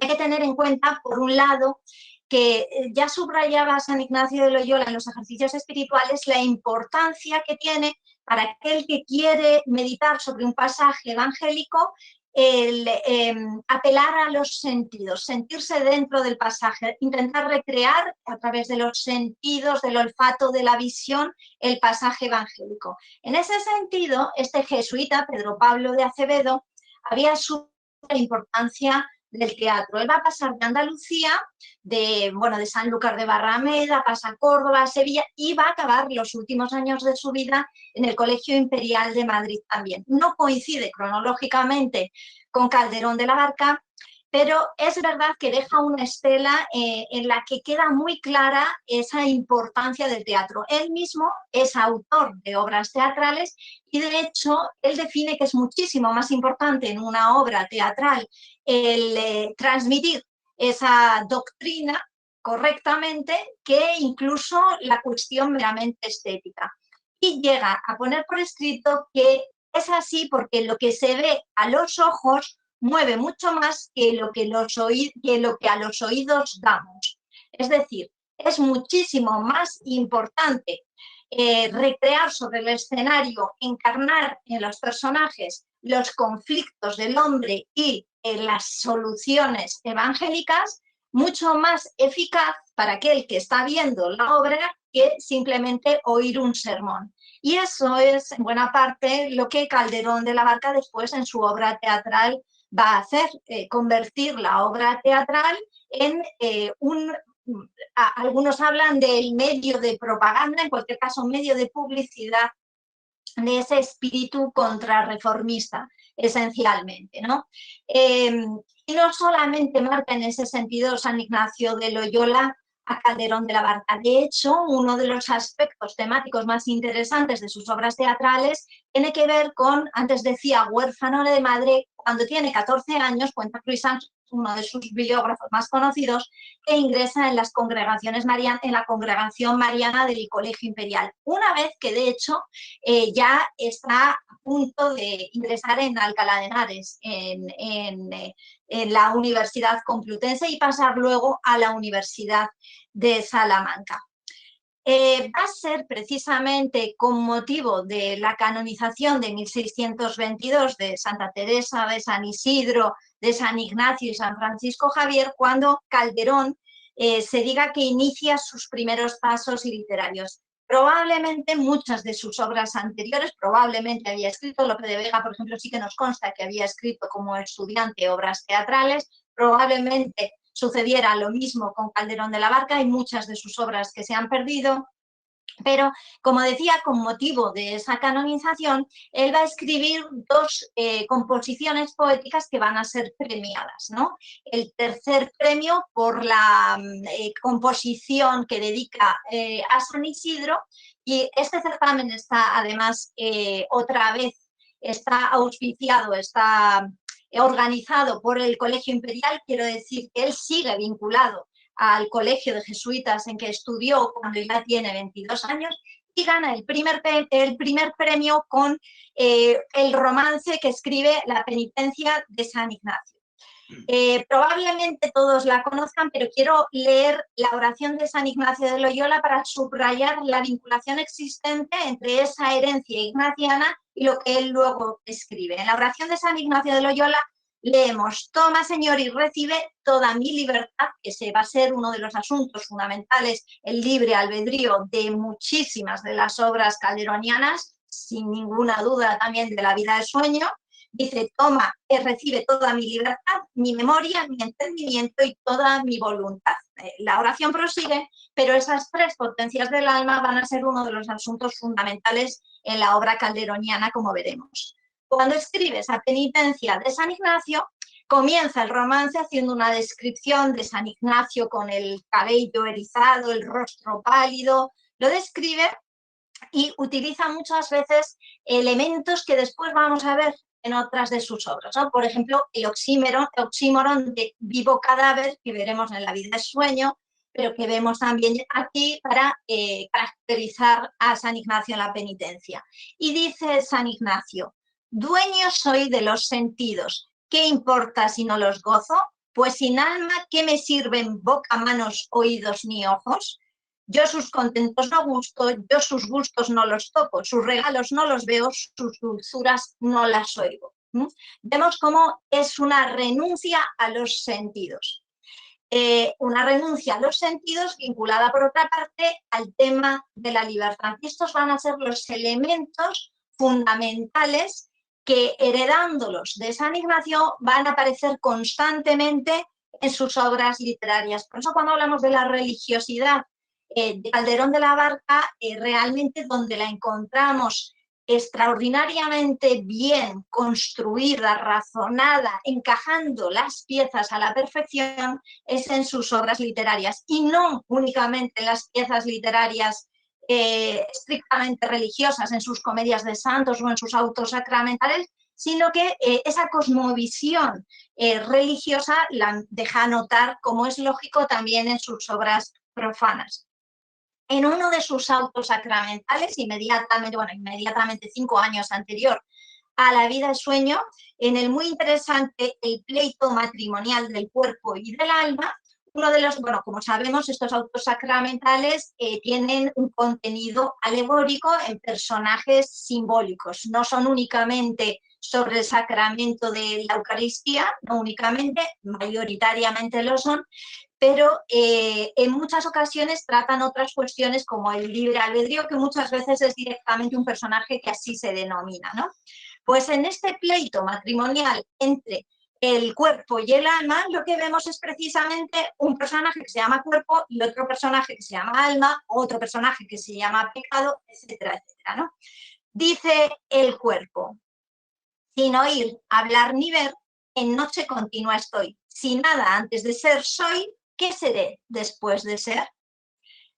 hay que tener en cuenta, por un lado, que ya subrayaba San Ignacio de Loyola en los ejercicios espirituales, la importancia que tiene para aquel que quiere meditar sobre un pasaje evangélico el apelar a los sentidos, sentirse dentro del pasaje, intentar recrear a través de los sentidos, del olfato, de la visión, el pasaje evangélico. En ese sentido, este jesuita, Pedro Pablo de Acevedo, había subrayado la importancia del teatro. Él va a pasar de Andalucía, de Sanlúcar de Barrameda, pasa a Córdoba, a Sevilla, y va a acabar los últimos años de su vida en el Colegio Imperial de Madrid también. No coincide cronológicamente con Calderón de la Barca, pero es verdad que deja una estela en la que queda muy clara esa importancia del teatro. Él mismo es autor de obras teatrales y, de hecho, él define que es muchísimo más importante en una obra teatral el transmitir esa doctrina correctamente que incluso la cuestión meramente estética. Y llega a poner por escrito que es así porque lo que se ve a los ojos mueve mucho más que lo que a los oídos damos. Es decir, es muchísimo más importante recrear sobre el escenario, encarnar en los personajes los conflictos del hombre y las soluciones evangélicas, mucho más eficaz para aquel que está viendo la obra que simplemente oír un sermón. Y eso es, en buena parte, lo que Calderón de la Barca después en su obra teatral va a hacer, convertir la obra teatral en algunos hablan del medio de propaganda, en cualquier caso medio de publicidad de ese espíritu contrarreformista, esencialmente, ¿no? Y no solamente marca en ese sentido San Ignacio de Loyola a Calderón de la Barca. De hecho, uno de los aspectos temáticos más interesantes de sus obras teatrales tiene que ver con, antes decía, huérfano de madre, cuando tiene 14 años, cuenta Cruikshank, uno de sus biógrafos más conocidos, que ingresa en las congregaciones en la congregación mariana del Colegio Imperial. Una vez que, de hecho, ya está a punto de ingresar en Alcalá de Henares, en la Universidad Complutense, y pasar luego a la Universidad de Salamanca. Va a ser precisamente con motivo de la canonización de 1622 de Santa Teresa, de San Isidro, de San Ignacio y San Francisco Javier, cuando Calderón se diga que inicia sus primeros pasos literarios. Probablemente muchas de sus obras anteriores, probablemente había escrito, Lope de Vega, por ejemplo, sí que nos consta que había escrito como estudiante obras teatrales, probablemente sucediera lo mismo con Calderón de la Barca, hay muchas de sus obras que se han perdido, pero, como decía, con motivo de esa canonización, él va a escribir dos composiciones poéticas que van a ser premiadas, ¿no? El tercer premio por la composición que dedica a San Isidro, y este certamen está, además, otra vez, está auspiciado, está organizado por el Colegio Imperial. Quiero decir que él sigue vinculado al colegio de jesuitas en que estudió cuando ya tiene 22 años, y gana el primer premio con el romance que escribe La penitencia de San Ignacio. Probablemente todos la conozcan, pero quiero leer la oración de San Ignacio de Loyola para subrayar la vinculación existente entre esa herencia ignaciana y lo que él luego escribe. En la oración de San Ignacio de Loyola leemos: toma, Señor, y recibe toda mi libertad, que ese va a ser uno de los asuntos fundamentales, el libre albedrío de muchísimas de las obras calderonianas, sin ninguna duda también de La vida de sueño. Dice: toma, recibe toda mi libertad, mi memoria, mi entendimiento y toda mi voluntad. La oración prosigue, pero esas tres potencias del alma van a ser uno de los asuntos fundamentales en la obra calderoniana, como veremos. Cuando escribe esa penitencia de San Ignacio, comienza el romance haciendo una descripción de San Ignacio con el cabello erizado, el rostro pálido, lo describe y utiliza muchas veces elementos que después vamos a ver en otras de sus obras, ¿no? Por ejemplo, el oxímoron de vivo cadáver, que veremos en La vida de sueño, pero que vemos también aquí para caracterizar a San Ignacio en la penitencia. Y dice San Ignacio: dueño soy de los sentidos, ¿qué importa si no los gozo? Pues sin alma, ¿qué me sirven boca, manos, oídos ni ojos? Yo sus contentos no gusto, yo sus gustos no los toco, sus regalos no los veo, sus dulzuras no las oigo. Vemos cómo es una renuncia a los sentidos. Una renuncia a los sentidos vinculada, por otra parte, al tema de la libertad. Y estos van a ser los elementos fundamentales que, heredándolos de San Ignacio, van a aparecer constantemente en sus obras literarias. Por eso, cuando hablamos de la religiosidad de Calderón de la Barca, realmente donde la encontramos extraordinariamente bien construida, razonada, encajando las piezas a la perfección, es en sus obras literarias, y no únicamente en las piezas literarias estrictamente religiosas, en sus comedias de santos o en sus autos sacramentales, sino que esa cosmovisión religiosa la deja notar, como es lógico, también en sus obras profanas. En uno de sus autos sacramentales, inmediatamente 5 años anterior a la vida de sueño en el muy interesante El pleito matrimonial del cuerpo y del alma. Uno de los, bueno, como sabemos, estos autos sacramentales tienen un contenido alegórico en personajes simbólicos, no son únicamente sobre el sacramento de la Eucaristía, no únicamente, mayoritariamente lo son, pero en muchas ocasiones tratan otras cuestiones como el libre albedrío, que muchas veces es directamente un personaje que así se denomina, ¿no? Pues en este pleito matrimonial entre el cuerpo y el alma, lo que vemos es precisamente un personaje que se llama cuerpo y otro personaje que se llama alma, otro personaje que se llama pecado, etcétera, etcétera, ¿no? Dice el cuerpo: sin oír, hablar ni ver, en noche continua estoy. Si nada antes de ser soy, ¿qué seré después de ser?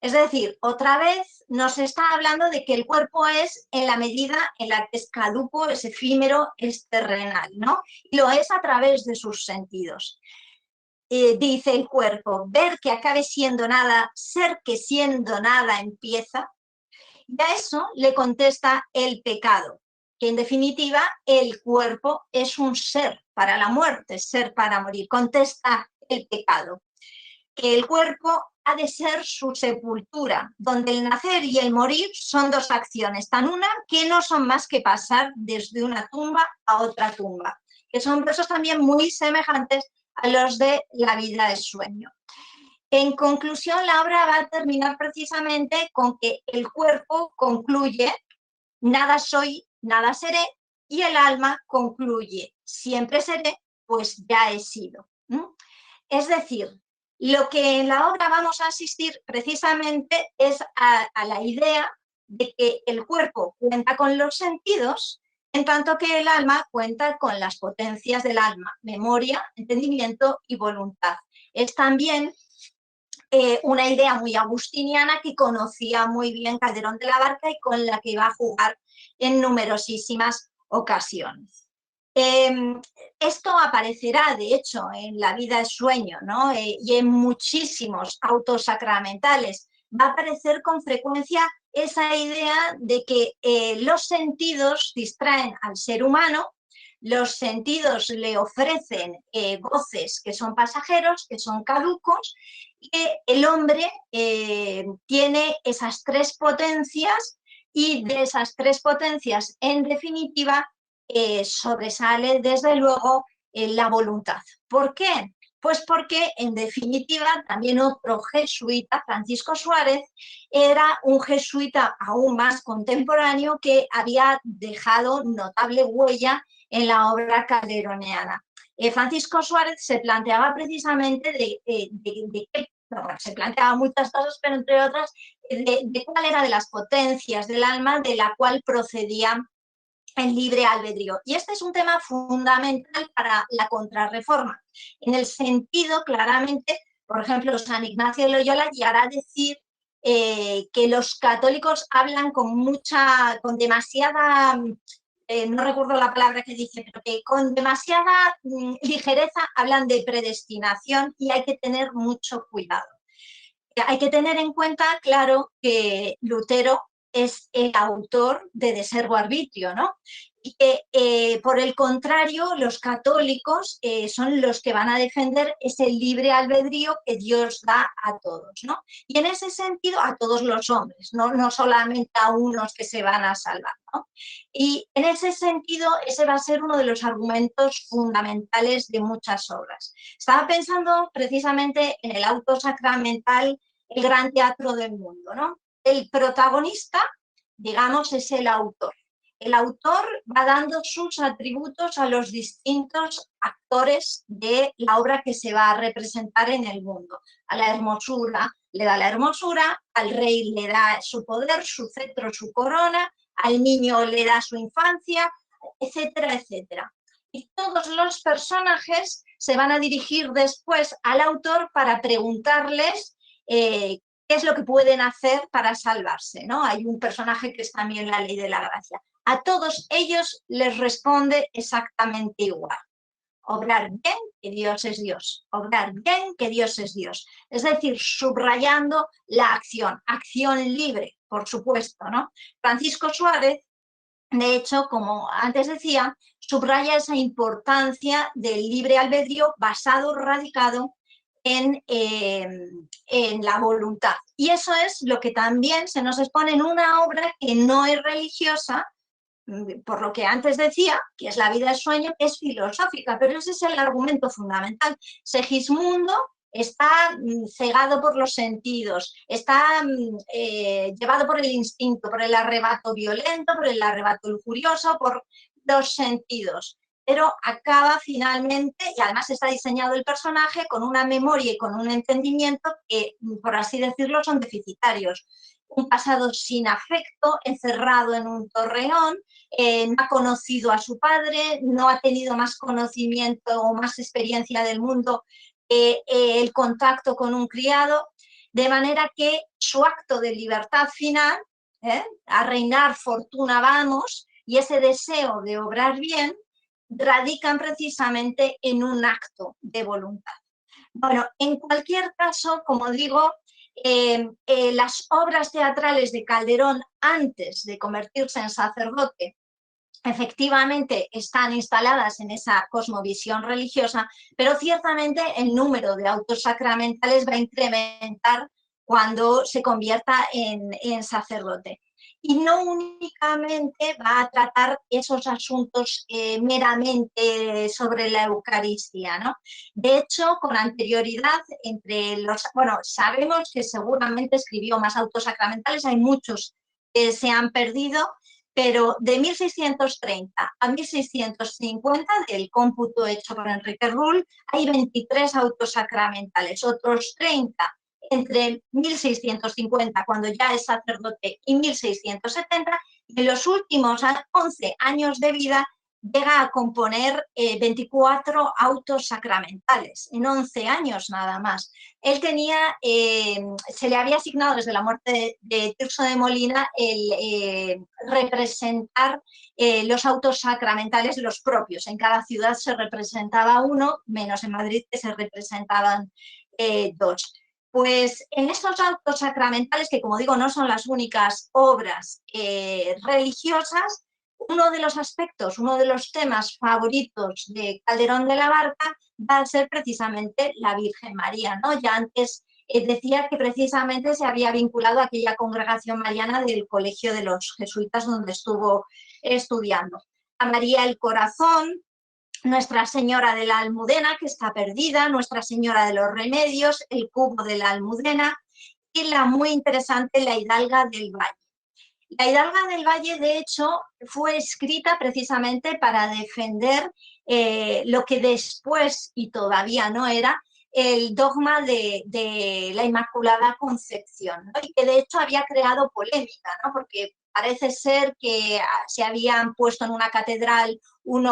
Es decir, otra vez nos está hablando de que el cuerpo es en la medida en la que es caduco, es efímero, es terrenal, ¿no? Y lo es a través de sus sentidos. Dice el cuerpo: ver que acabe siendo nada, ser que siendo nada empieza. Y a eso le contesta el pecado, que en definitiva el cuerpo es un ser para la muerte, ser para morir. Contesta el pecado, que el cuerpo ha de ser su sepultura, donde el nacer y el morir son dos acciones, tan una que no son más que pasar desde una tumba a otra tumba, que son versos también muy semejantes a los de La vida de sueño. En conclusión, la obra va a terminar precisamente con que el cuerpo concluye: nada soy, nada seré, y el alma concluye: siempre seré, pues ya he sido. Es decir, lo que en la obra vamos a asistir precisamente es a la idea de que el cuerpo cuenta con los sentidos, en tanto que el alma cuenta con las potencias del alma: memoria, entendimiento y voluntad. Es también una idea muy agustiniana que conocía muy bien Calderón de la Barca y con la que iba a jugar en numerosísimas ocasiones. Esto aparecerá, de hecho, en La vida es sueño, ¿no? Y en muchísimos autos sacramentales. Va a aparecer con frecuencia esa idea de que los sentidos distraen al ser humano, los sentidos le ofrecen goces que son pasajeros, que son caducos, y que el hombre tiene esas tres potencias, y de esas tres potencias, en definitiva, sobresale desde luego la voluntad. ¿Por qué? Pues porque, en definitiva, también otro jesuita, Francisco Suárez, era un jesuita aún más contemporáneo que había dejado notable huella en la obra calderoniana. Francisco Suárez se planteaba precisamente se planteaba muchas cosas, pero entre otras, de cuál era de las potencias del alma de la cual procedía el libre albedrío. Y este es un tema fundamental para la Contrarreforma, en el sentido, claramente, por ejemplo, San Ignacio de Loyola llegará a decir que los católicos hablan con demasiada, no recuerdo la palabra que dice, pero que con demasiada ligereza hablan de predestinación, y hay que tener mucho cuidado. Hay que tener en cuenta, claro, que Lutero es el autor de Servo Arbitrio, ¿no? Y que, por el contrario, los católicos son los que van a defender ese libre albedrío que Dios da a todos, ¿no? Y en ese sentido, a todos los hombres, no solamente a unos que se van a salvar, ¿no? Y en ese sentido, ese va a ser uno de los argumentos fundamentales de muchas obras. Estaba pensando precisamente en el auto sacramental, El gran teatro del mundo, ¿no? El protagonista, digamos, es el autor. El autor va dando sus atributos a los distintos actores de la obra que se va a representar en el mundo. A la hermosura le da la hermosura, al rey le da su poder, su cetro, su corona, al niño le da su infancia, etcétera, etcétera. Y todos los personajes se van a dirigir después al autor para preguntarles qué es lo que pueden hacer para salvarse, ¿no? Hay un personaje que es también la ley de la gracia. A todos ellos les responde exactamente igual: obrar bien, que Dios es Dios. Obrar bien, que Dios es Dios. Es decir, subrayando la acción libre, por supuesto, ¿no? Francisco Suárez de hecho, como antes decía, subraya esa importancia del libre albedrío basado, radicado en la voluntad. Y eso es lo que también se nos expone en una obra que no es religiosa, por lo que antes decía, que es La vida del sueño, es filosófica, pero ese es el argumento fundamental. Segismundo está cegado por los sentidos, está llevado por el instinto, por el arrebato violento, por el arrebato lujurioso, por los sentidos. Pero acaba finalmente, y además está diseñado el personaje con una memoria y con un entendimiento que, por así decirlo, son deficitarios. Un pasado sin afecto, encerrado en un torreón, no ha conocido a su padre, no ha tenido más conocimiento o más experiencia del mundo, el contacto con un criado, de manera que su acto de libertad final, a reinar fortuna vamos, y ese deseo de obrar bien, radican precisamente en un acto de voluntad. Bueno, en cualquier caso, como digo, las obras teatrales de Calderón antes de convertirse en sacerdote efectivamente están instaladas en esa cosmovisión religiosa, pero ciertamente el número de autos sacramentales va a incrementar cuando se convierta en sacerdote. Y no únicamente va a tratar esos asuntos meramente sobre la Eucaristía, ¿no? De hecho, con anterioridad, sabemos que seguramente escribió más autos sacramentales, hay muchos que se han perdido, pero de 1630 a 1650, del cómputo hecho por Enrique Rull, hay 23 autos sacramentales, otros 30 entre 1650, cuando ya es sacerdote, y 1670, y en los últimos 11 años de vida llega a componer 24 autos sacramentales, en 11 años nada más. Él tenía, se le había asignado desde la muerte de Tirso de Molina el representar los autos sacramentales, los propios. En cada ciudad se representaba uno, menos en Madrid, que se representaban dos. Pues en estos autos sacramentales, que como digo no son las únicas obras religiosas, uno de los aspectos, uno de los temas favoritos de Calderón de la Barca va a ser precisamente la Virgen María, ¿no? Ya antes decía que precisamente se había vinculado a aquella congregación mariana del Colegio de los Jesuitas donde estuvo estudiando. A María el Corazón, Nuestra Señora de la Almudena, que está perdida, Nuestra Señora de los Remedios, el cubo de la Almudena y la muy interesante La Hidalga del Valle. La Hidalga del Valle, de hecho, fue escrita precisamente para defender lo que después, y todavía no era, el dogma de la Inmaculada Concepción, ¿no? Y que de hecho había creado polémica, ¿no? Porque parece ser que se habían puesto en una catedral un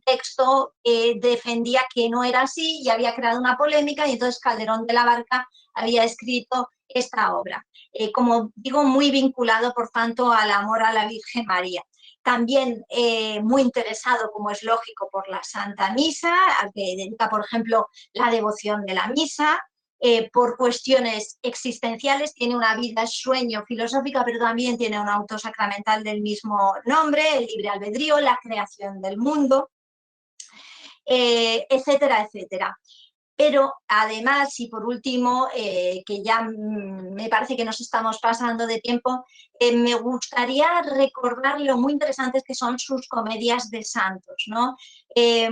texto que defendía que no era así y había creado una polémica, y entonces Calderón de la Barca había escrito esta obra. Como digo, muy vinculado, por tanto, al amor a la Virgen María. También muy interesado, como es lógico, por la Santa Misa, al que dedica, por ejemplo, la devoción de la misa, por cuestiones existenciales, tiene una vida sueño filosófica, pero también tiene un auto sacramental del mismo nombre, el libre albedrío, la creación del mundo, etcétera, etcétera. Pero además, y por último, que ya me parece que nos estamos pasando de tiempo, me gustaría recordar lo muy interesantes que son sus comedias de santos, ¿no?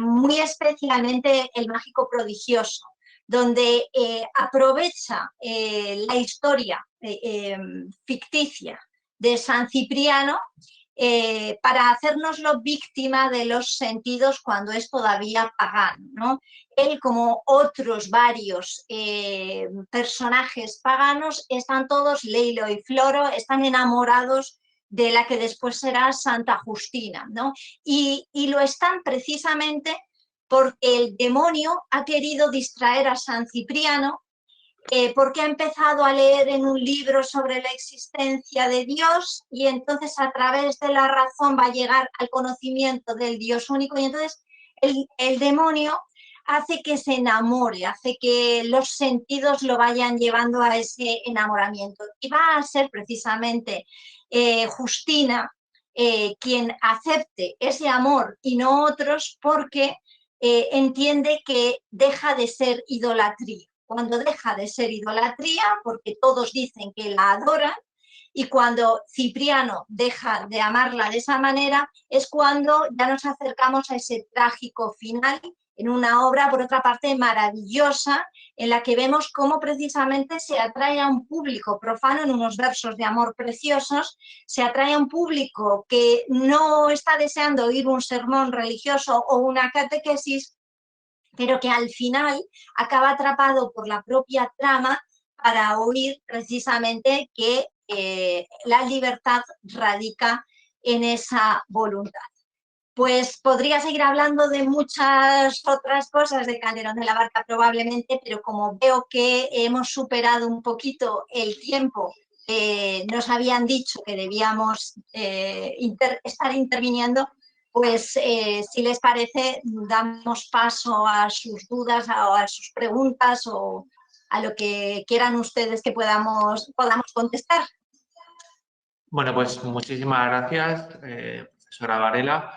Muy especialmente El mágico prodigioso, donde aprovecha la historia ficticia de San Cipriano para hacérnoslo víctima de los sentidos cuando es todavía pagano, ¿no? Él, como otros varios personajes paganos, están todos, Leilo y Floro, están enamorados de la que después será Santa Justina, ¿no? Y lo están precisamente porque el demonio ha querido distraer a San Cipriano, porque ha empezado a leer en un libro sobre la existencia de Dios, y entonces a través de la razón va a llegar al conocimiento del Dios único, y entonces el demonio hace que se enamore, hace que los sentidos lo vayan llevando a ese enamoramiento. Y va a ser precisamente Justina quien acepte ese amor y no otros, porque entiende que deja de ser idolatría. Cuando deja de ser idolatría, porque todos dicen que la adoran, y cuando Cipriano deja de amarla de esa manera, es cuando ya nos acercamos a ese trágico final en una obra, por otra parte, maravillosa, en la que vemos cómo precisamente se atrae a un público profano en unos versos de amor preciosos, se atrae a un público que no está deseando oír un sermón religioso o una catequesis, pero que al final acaba atrapado por la propia trama para oír precisamente que la libertad radica en esa voluntad. Pues podría seguir hablando de muchas otras cosas de Calderón de la Barca probablemente, pero como veo que hemos superado un poquito el tiempo, nos habían dicho que debíamos estar interviniendo, pues si les parece, damos paso a sus dudas, a sus preguntas o a lo que quieran ustedes que podamos contestar. Bueno, pues muchísimas gracias, profesora Varela.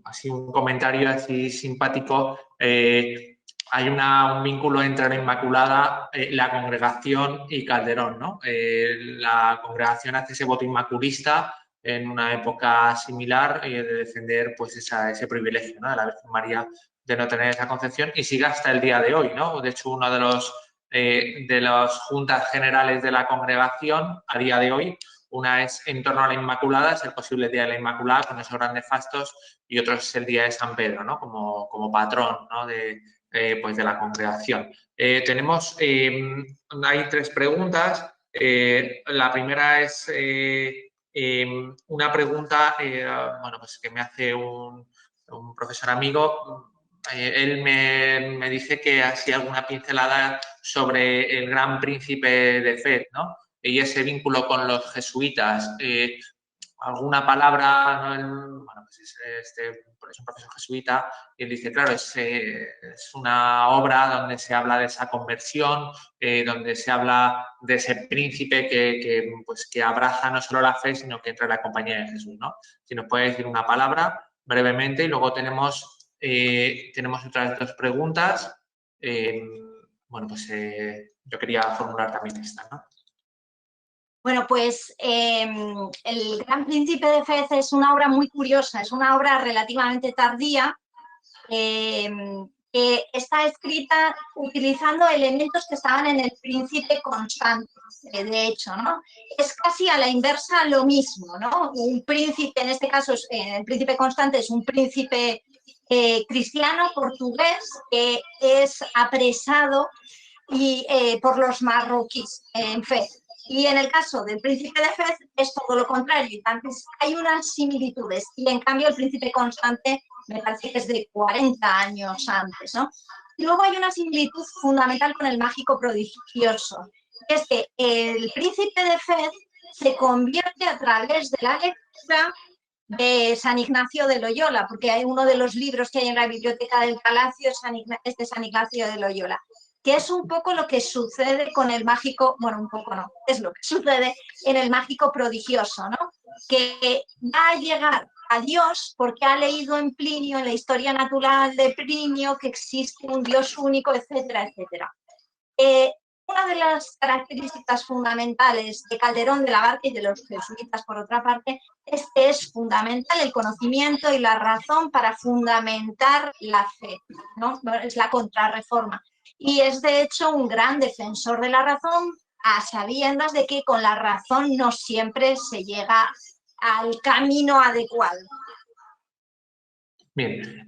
Así un comentario así simpático. Hay un vínculo entre la Inmaculada, la congregación y Calderón, ¿no? La congregación hace ese voto inmaculista en una época similar de defender pues ese privilegio, ¿no?, de la Virgen María de no tener esa concepción, y sigue hasta el día de hoy, ¿no? De hecho, uno de las juntas generales de la congregación a día de hoy, una es en torno a la Inmaculada, es el posible Día de la Inmaculada con esos grandes fastos, y otro es el Día de San Pedro, ¿no?, como patrón, ¿no?, pues de la congregación. Hay 3 preguntas. La primera es una pregunta bueno, pues que me hace un profesor amigo. Él me dice que así alguna pincelada sobre el Gran Príncipe de Fez, ¿no?, y ese vínculo con los jesuitas. Alguna palabra, ¿no? Bueno, pues es un profesor jesuita, y él dice, claro, es una obra donde se habla de esa conversión, donde se habla de ese príncipe que abraza no solo la fe, sino que entra en la compañía de Jesús, ¿no? Si nos puede decir una palabra brevemente, y luego tenemos otras 2 preguntas. Bueno, pues yo quería formular también esta, ¿no? Bueno, pues El Gran Príncipe de Fez es una obra muy curiosa, es una obra relativamente tardía, que está escrita utilizando elementos que estaban en el Príncipe Constante, de hecho, ¿no? Es casi a la inversa lo mismo, ¿no? Un príncipe, en este caso, el Príncipe Constante es un príncipe cristiano portugués que es apresado por los marroquíes en Fez. Y en el caso del Príncipe de Fez es todo lo contrario. Entonces, hay unas similitudes. Y en cambio, el Príncipe Constante me parece que es de 40 años antes, ¿no? Y luego hay una similitud fundamental con el mágico prodigioso. Es que el Príncipe de Fez se convierte a través de la lectura de San Ignacio de Loyola, porque hay uno de los libros que hay en la biblioteca del Palacio, es de San Ignacio de Loyola, que es un poco lo que sucede con el mágico, bueno, un poco no, es lo que sucede en el mágico prodigioso, ¿no? Que va a llegar a Dios porque ha leído en Plinio, en la historia natural de Plinio, que existe un Dios único, etcétera, etcétera. Una de las características fundamentales de Calderón de la Barca y de los jesuitas, por otra parte, es que es fundamental el conocimiento y la razón para fundamentar la fe, ¿no? Es la contrarreforma. Y es, de hecho, un gran defensor de la razón, a sabiendas de que con la razón no siempre se llega al camino adecuado. Bien,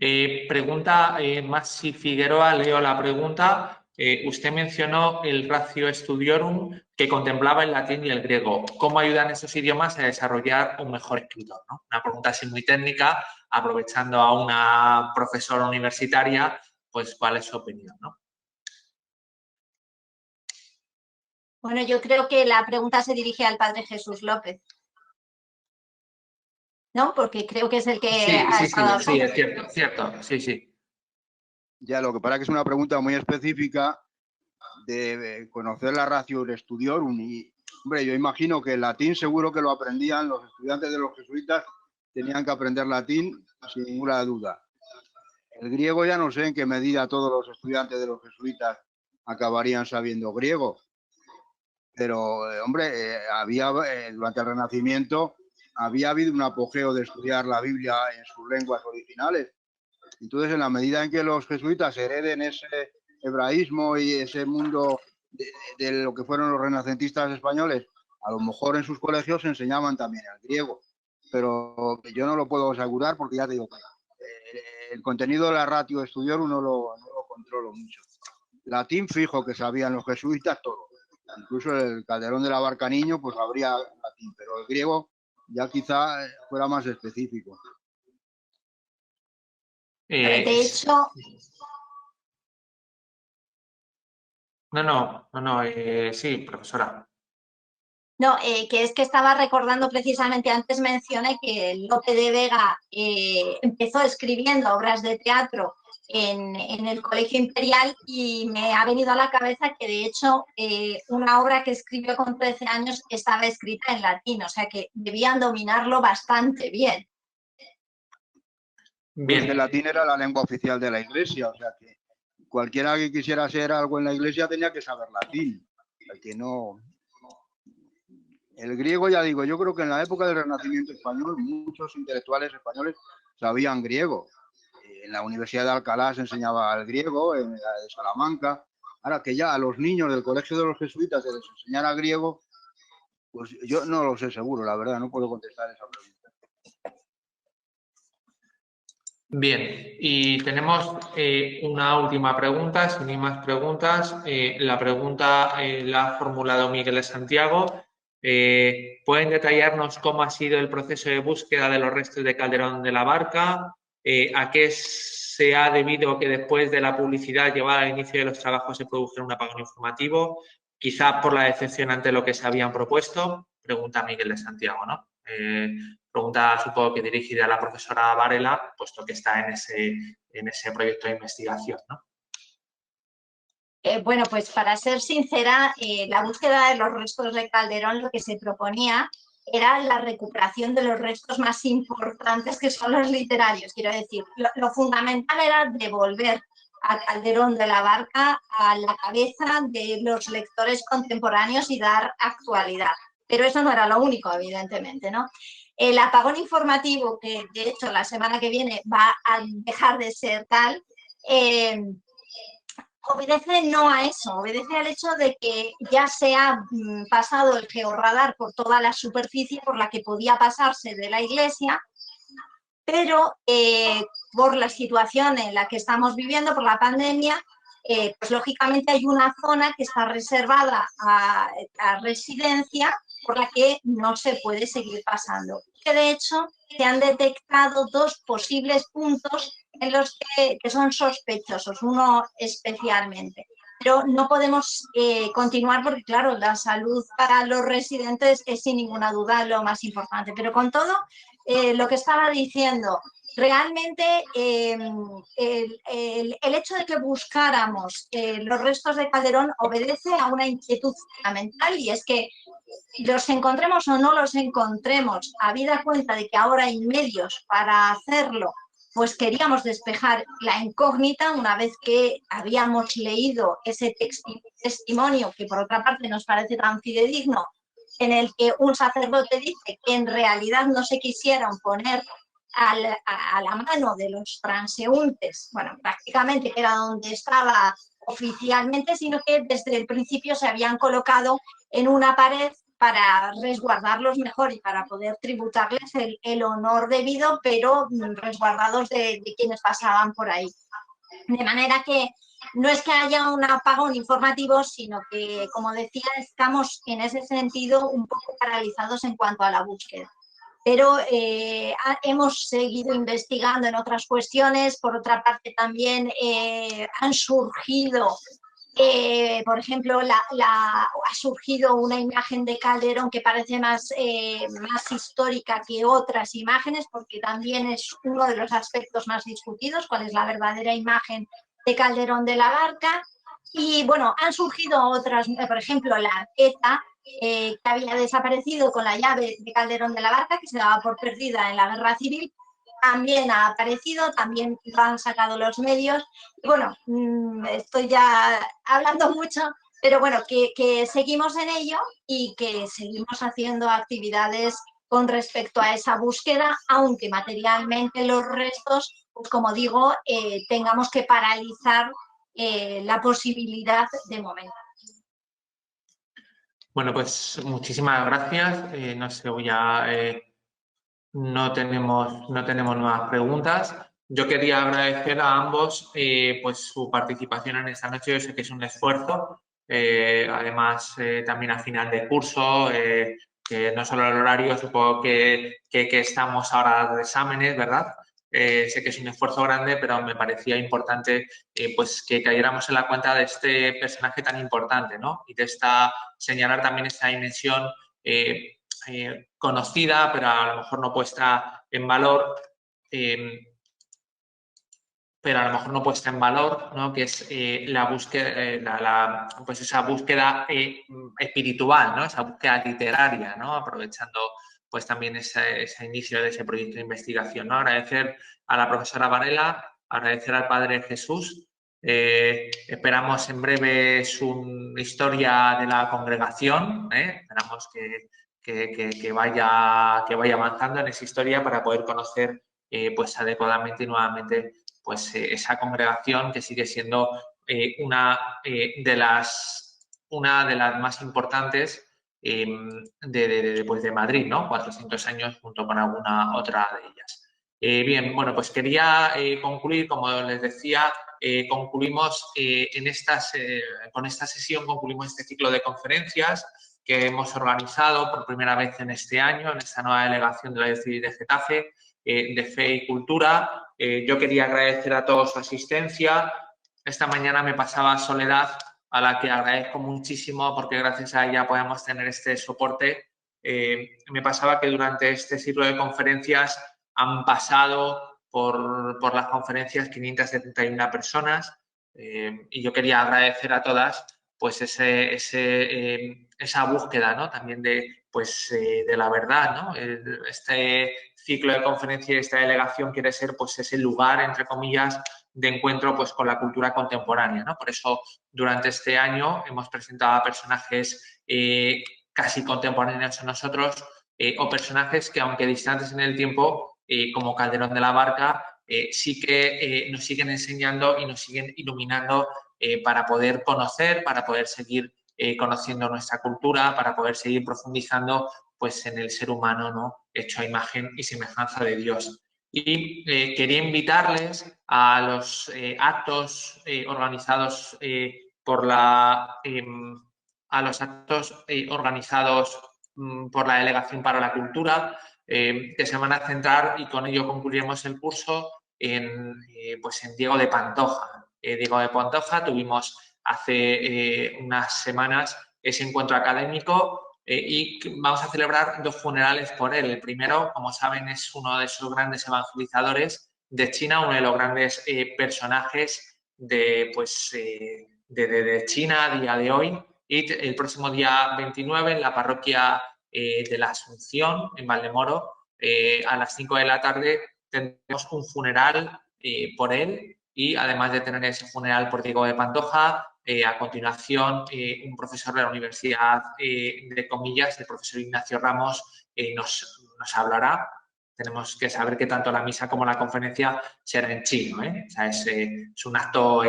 pregunta Maxi Figueroa, leo la pregunta. Usted mencionó el Ratio Studiorum, que contemplaba el latín y el griego. ¿Cómo ayudan esos idiomas a desarrollar un mejor escritor, ¿no? Una pregunta así muy técnica, aprovechando a una profesora universitaria, pues ¿cuál es su opinión, ¿no? Bueno, yo creo que la pregunta se dirige al padre Jesús López, ¿no? Porque creo que es el que ha estado hablando. Sí, es cierto, sí. Ya, lo que pasa es que es una pregunta muy específica de conocer la Ratio Studiorum Hombre, yo imagino que el latín seguro que lo aprendían los estudiantes de los jesuitas, tenían que aprender latín sin ninguna duda. El griego ya no sé en qué medida todos los estudiantes de los jesuitas acabarían sabiendo griego. Pero, hombre, durante el Renacimiento había habido un apogeo de estudiar la Biblia en sus lenguas originales. Entonces, en la medida en que los jesuitas hereden ese hebraísmo y ese mundo de lo que fueron los renacentistas españoles, a lo mejor en sus colegios enseñaban también el griego. Pero yo no lo puedo asegurar porque ya te digo, el contenido de la ratio studiorum no lo controlo mucho. Latín fijo que sabían los jesuitas todo. Incluso el Calderón de la Barca niño pues habría latín, pero el griego ya quizá fuera más específico. De hecho... Sí, profesora. No, que es que estaba recordando precisamente, antes mencioné que Lope de Vega empezó escribiendo obras de teatro en el Colegio Imperial y me ha venido a la cabeza que de hecho una obra que escribió con 13 años estaba escrita en latín, o sea que debían dominarlo bastante bien. Bien. El latín era la lengua oficial de la Iglesia, o sea que cualquiera que quisiera hacer algo en la Iglesia tenía que saber latín. El que no... El griego, ya digo, yo creo que en la época del Renacimiento español muchos intelectuales españoles sabían griego. En la Universidad de Alcalá se enseñaba el griego, en la de Salamanca. Ahora que ya a los niños del Colegio de los Jesuitas se les enseñara griego, pues yo no lo sé seguro, la verdad, no puedo contestar esa pregunta. Bien, y tenemos una última pregunta, si no hay más preguntas. La pregunta la ha formulado Miguel de Santiago. ¿Pueden detallarnos cómo ha sido el proceso de búsqueda de los restos de Calderón de la Barca? ¿A qué se ha debido que después de la publicidad llevada al inicio de los trabajos se produjera un apagón informativo? Quizá por la decepción ante lo que se habían propuesto. Pregunta Miguel de Santiago, ¿no? Pregunta, supongo que dirigida a la profesora Varela, puesto que está en ese proyecto de investigación, ¿no? Bueno, pues para ser sincera, la búsqueda de los restos de Calderón lo que se proponía era la recuperación de los restos más importantes, que son los literarios. Quiero decir, lo fundamental era devolver a Calderón de la Barca a la cabeza de los lectores contemporáneos y dar actualidad. Pero eso no era lo único, evidentemente, ¿no? El apagón informativo, que de hecho la semana que viene va a dejar de ser tal, obedece no a eso, obedece al hecho de que ya se ha pasado el georradar por toda la superficie por la que podía pasarse de la iglesia, pero por la situación en la que estamos viviendo, por la pandemia, pues lógicamente hay una zona que está reservada a residencia por la que no se puede seguir pasando. Que de hecho se han detectado dos posibles puntos en los que son sospechosos, uno especialmente. Pero no podemos continuar porque, claro, la salud para los residentes es sin ninguna duda lo más importante. Pero con todo, lo que estaba diciendo, realmente el hecho de que buscáramos los restos de Calderón obedece a una inquietud fundamental, y es que los encontremos o no los encontremos, habida cuenta de que ahora hay medios para hacerlo, pues queríamos despejar la incógnita una vez que habíamos leído ese testimonio, que por otra parte nos parece tan fidedigno, en el que un sacerdote dice que en realidad no se quisieron poner a la mano de los transeúntes, bueno, prácticamente que era donde estaba oficialmente, sino que desde el principio se habían colocado en una pared para resguardarlos mejor y para poder tributarles el honor debido, pero resguardados de quienes pasaban por ahí. De manera que no es que haya un apagón informativo, sino que, como decía, estamos en ese sentido un poco paralizados en cuanto a la búsqueda. Pero hemos seguido investigando en otras cuestiones. Por otra parte, también han surgido, por ejemplo, ha surgido una imagen de Calderón que parece más histórica que otras imágenes, porque también es uno de los aspectos más discutidos, cuál es la verdadera imagen de Calderón de la Barca. Y bueno, han surgido otras, por ejemplo, la arqueta, que había desaparecido con la llave de Calderón de la Barca, que se daba por perdida en la Guerra Civil, también ha aparecido, también lo han sacado los medios. Y bueno, estoy ya hablando mucho, pero bueno, que seguimos en ello y que seguimos haciendo actividades con respecto a esa búsqueda, aunque materialmente los restos, pues como digo, tengamos que paralizar la posibilidad de momento. Bueno, pues muchísimas gracias. No sé, no tenemos nuevas preguntas. Yo quería agradecer a ambos pues su participación en esta noche. Yo sé que es un esfuerzo. Además, también a final de curso, que no solo el horario, supongo que estamos ahora de exámenes, ¿verdad? Sé que es un esfuerzo grande, pero me parecía importante pues que cayéramos en la cuenta de este personaje tan importante, ¿no? Y de señalar también esta dimensión conocida, pero a lo mejor no puesta en valor, ¿no? Que es la búsqueda, pues esa búsqueda espiritual, ¿no? Esa búsqueda literaria, ¿no? Aprovechando pues también ese inicio de ese proyecto de investigación, ¿no? Agradecer a la profesora Varela, agradecer al Padre Jesús. Esperamos en breve su historia de la congregación, esperamos que vaya avanzando en esa historia para poder conocer pues adecuadamente y nuevamente pues esa congregación que sigue siendo una de las más importantes de Madrid, ¿no? 400 años junto con alguna otra de ellas. Bien, bueno, pues quería concluir, como les decía, concluimos con esta sesión, concluimos este ciclo de conferencias que hemos organizado por primera vez en este año, en esta nueva delegación de la Diócesis de Getafe, de Fe y Cultura. Yo quería agradecer a todos su asistencia. Esta mañana me pasaba Soledad, a la que agradezco muchísimo porque gracias a ella podemos tener este soporte. Me pasaba que durante este ciclo de conferencias han pasado por las conferencias 571 personas y yo quería agradecer a todas pues esa búsqueda, ¿no? También de la verdad, ¿no? Este ciclo de conferencia y esta delegación quiere ser pues ese lugar, entre comillas, de encuentro pues con la cultura contemporánea, ¿no? Por eso durante este año hemos presentado a personajes casi contemporáneos a nosotros o personajes que, aunque distantes en el tiempo, como Calderón de la Barca, sí que nos siguen enseñando y nos siguen iluminando para poder conocer, para poder seguir conociendo nuestra cultura, para poder seguir profundizando pues, en el ser humano, ¿no? Hecho a imagen y semejanza de Dios. Y quería invitarles a los actos organizados por la Delegación para la Cultura, que se van a centrar, y con ello concluiremos el curso, en Diego de Pantoja. Diego de Pantoja, tuvimos hace unas semanas ese encuentro académico y vamos a celebrar 2 funerales por él. El primero, como saben, es uno de esos grandes evangelizadores de China, uno de los grandes personajes de China a día de hoy. Y el próximo día 29, en la parroquia de la Asunción, en Valdemoro, a las 5 de la tarde, tendremos un funeral por él, y además de tener ese funeral por Diego de Pantoja, a continuación un profesor de la Universidad de Comillas, el profesor Ignacio Ramos, nos hablará. Tenemos que saber que tanto la misa como la conferencia será en chino, ¿eh? O sea, es un acto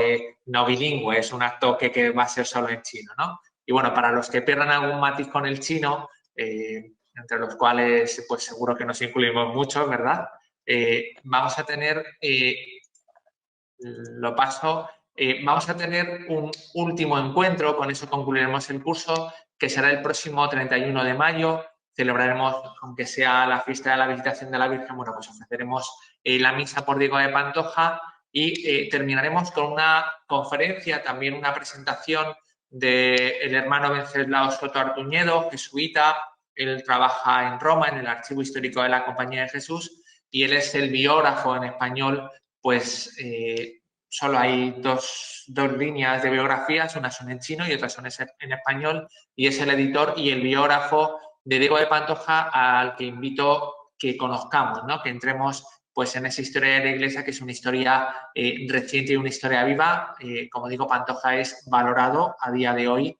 no bilingüe, es un acto que va a ser solo en chino, ¿no? Y bueno, para los que pierdan algún matiz con el chino, entre los cuales pues seguro que nos incluimos muchos, ¿verdad? Vamos a tener, vamos a tener un último encuentro, con eso concluiremos el curso, que será el próximo 31 de mayo. Celebraremos, aunque sea la fiesta de la Visitación de la Virgen, bueno, pues ofreceremos la misa por Diego de Pantoja y terminaremos con una conferencia, también una presentación del hermano Wenceslao Soto Artuñedo, jesuita. Él trabaja en Roma, en el Archivo Histórico de la Compañía de Jesús, y él es el biógrafo en español, pues, solo hay dos líneas de biografías, unas son en chino y otras son en español, y es el editor y el biógrafo de Diego de Pantoja, al que invito que conozcamos, ¿no? Que entremos pues en esa historia de la Iglesia, que es una historia reciente y una historia viva. Como digo, Pantoja es valorado a día de hoy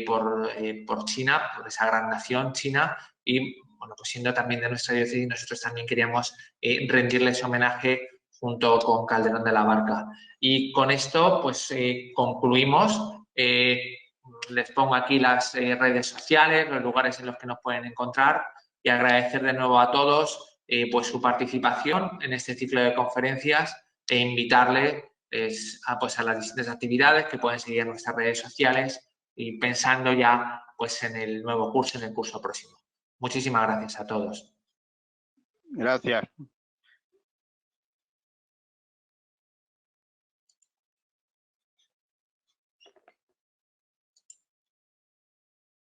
por China, por esa gran nación China, y bueno, pues siendo también de nuestra diócesis, nosotros también queríamos rendirles homenaje junto con Calderón de la Barca. Y con esto, pues concluimos. Les pongo aquí las redes sociales, los lugares en los que nos pueden encontrar, y agradecer de nuevo a todos pues su participación en este ciclo de conferencias e invitarles a las distintas actividades que pueden seguir en nuestras redes sociales y pensando ya pues en el nuevo curso, en el curso próximo. Muchísimas gracias a todos. Gracias.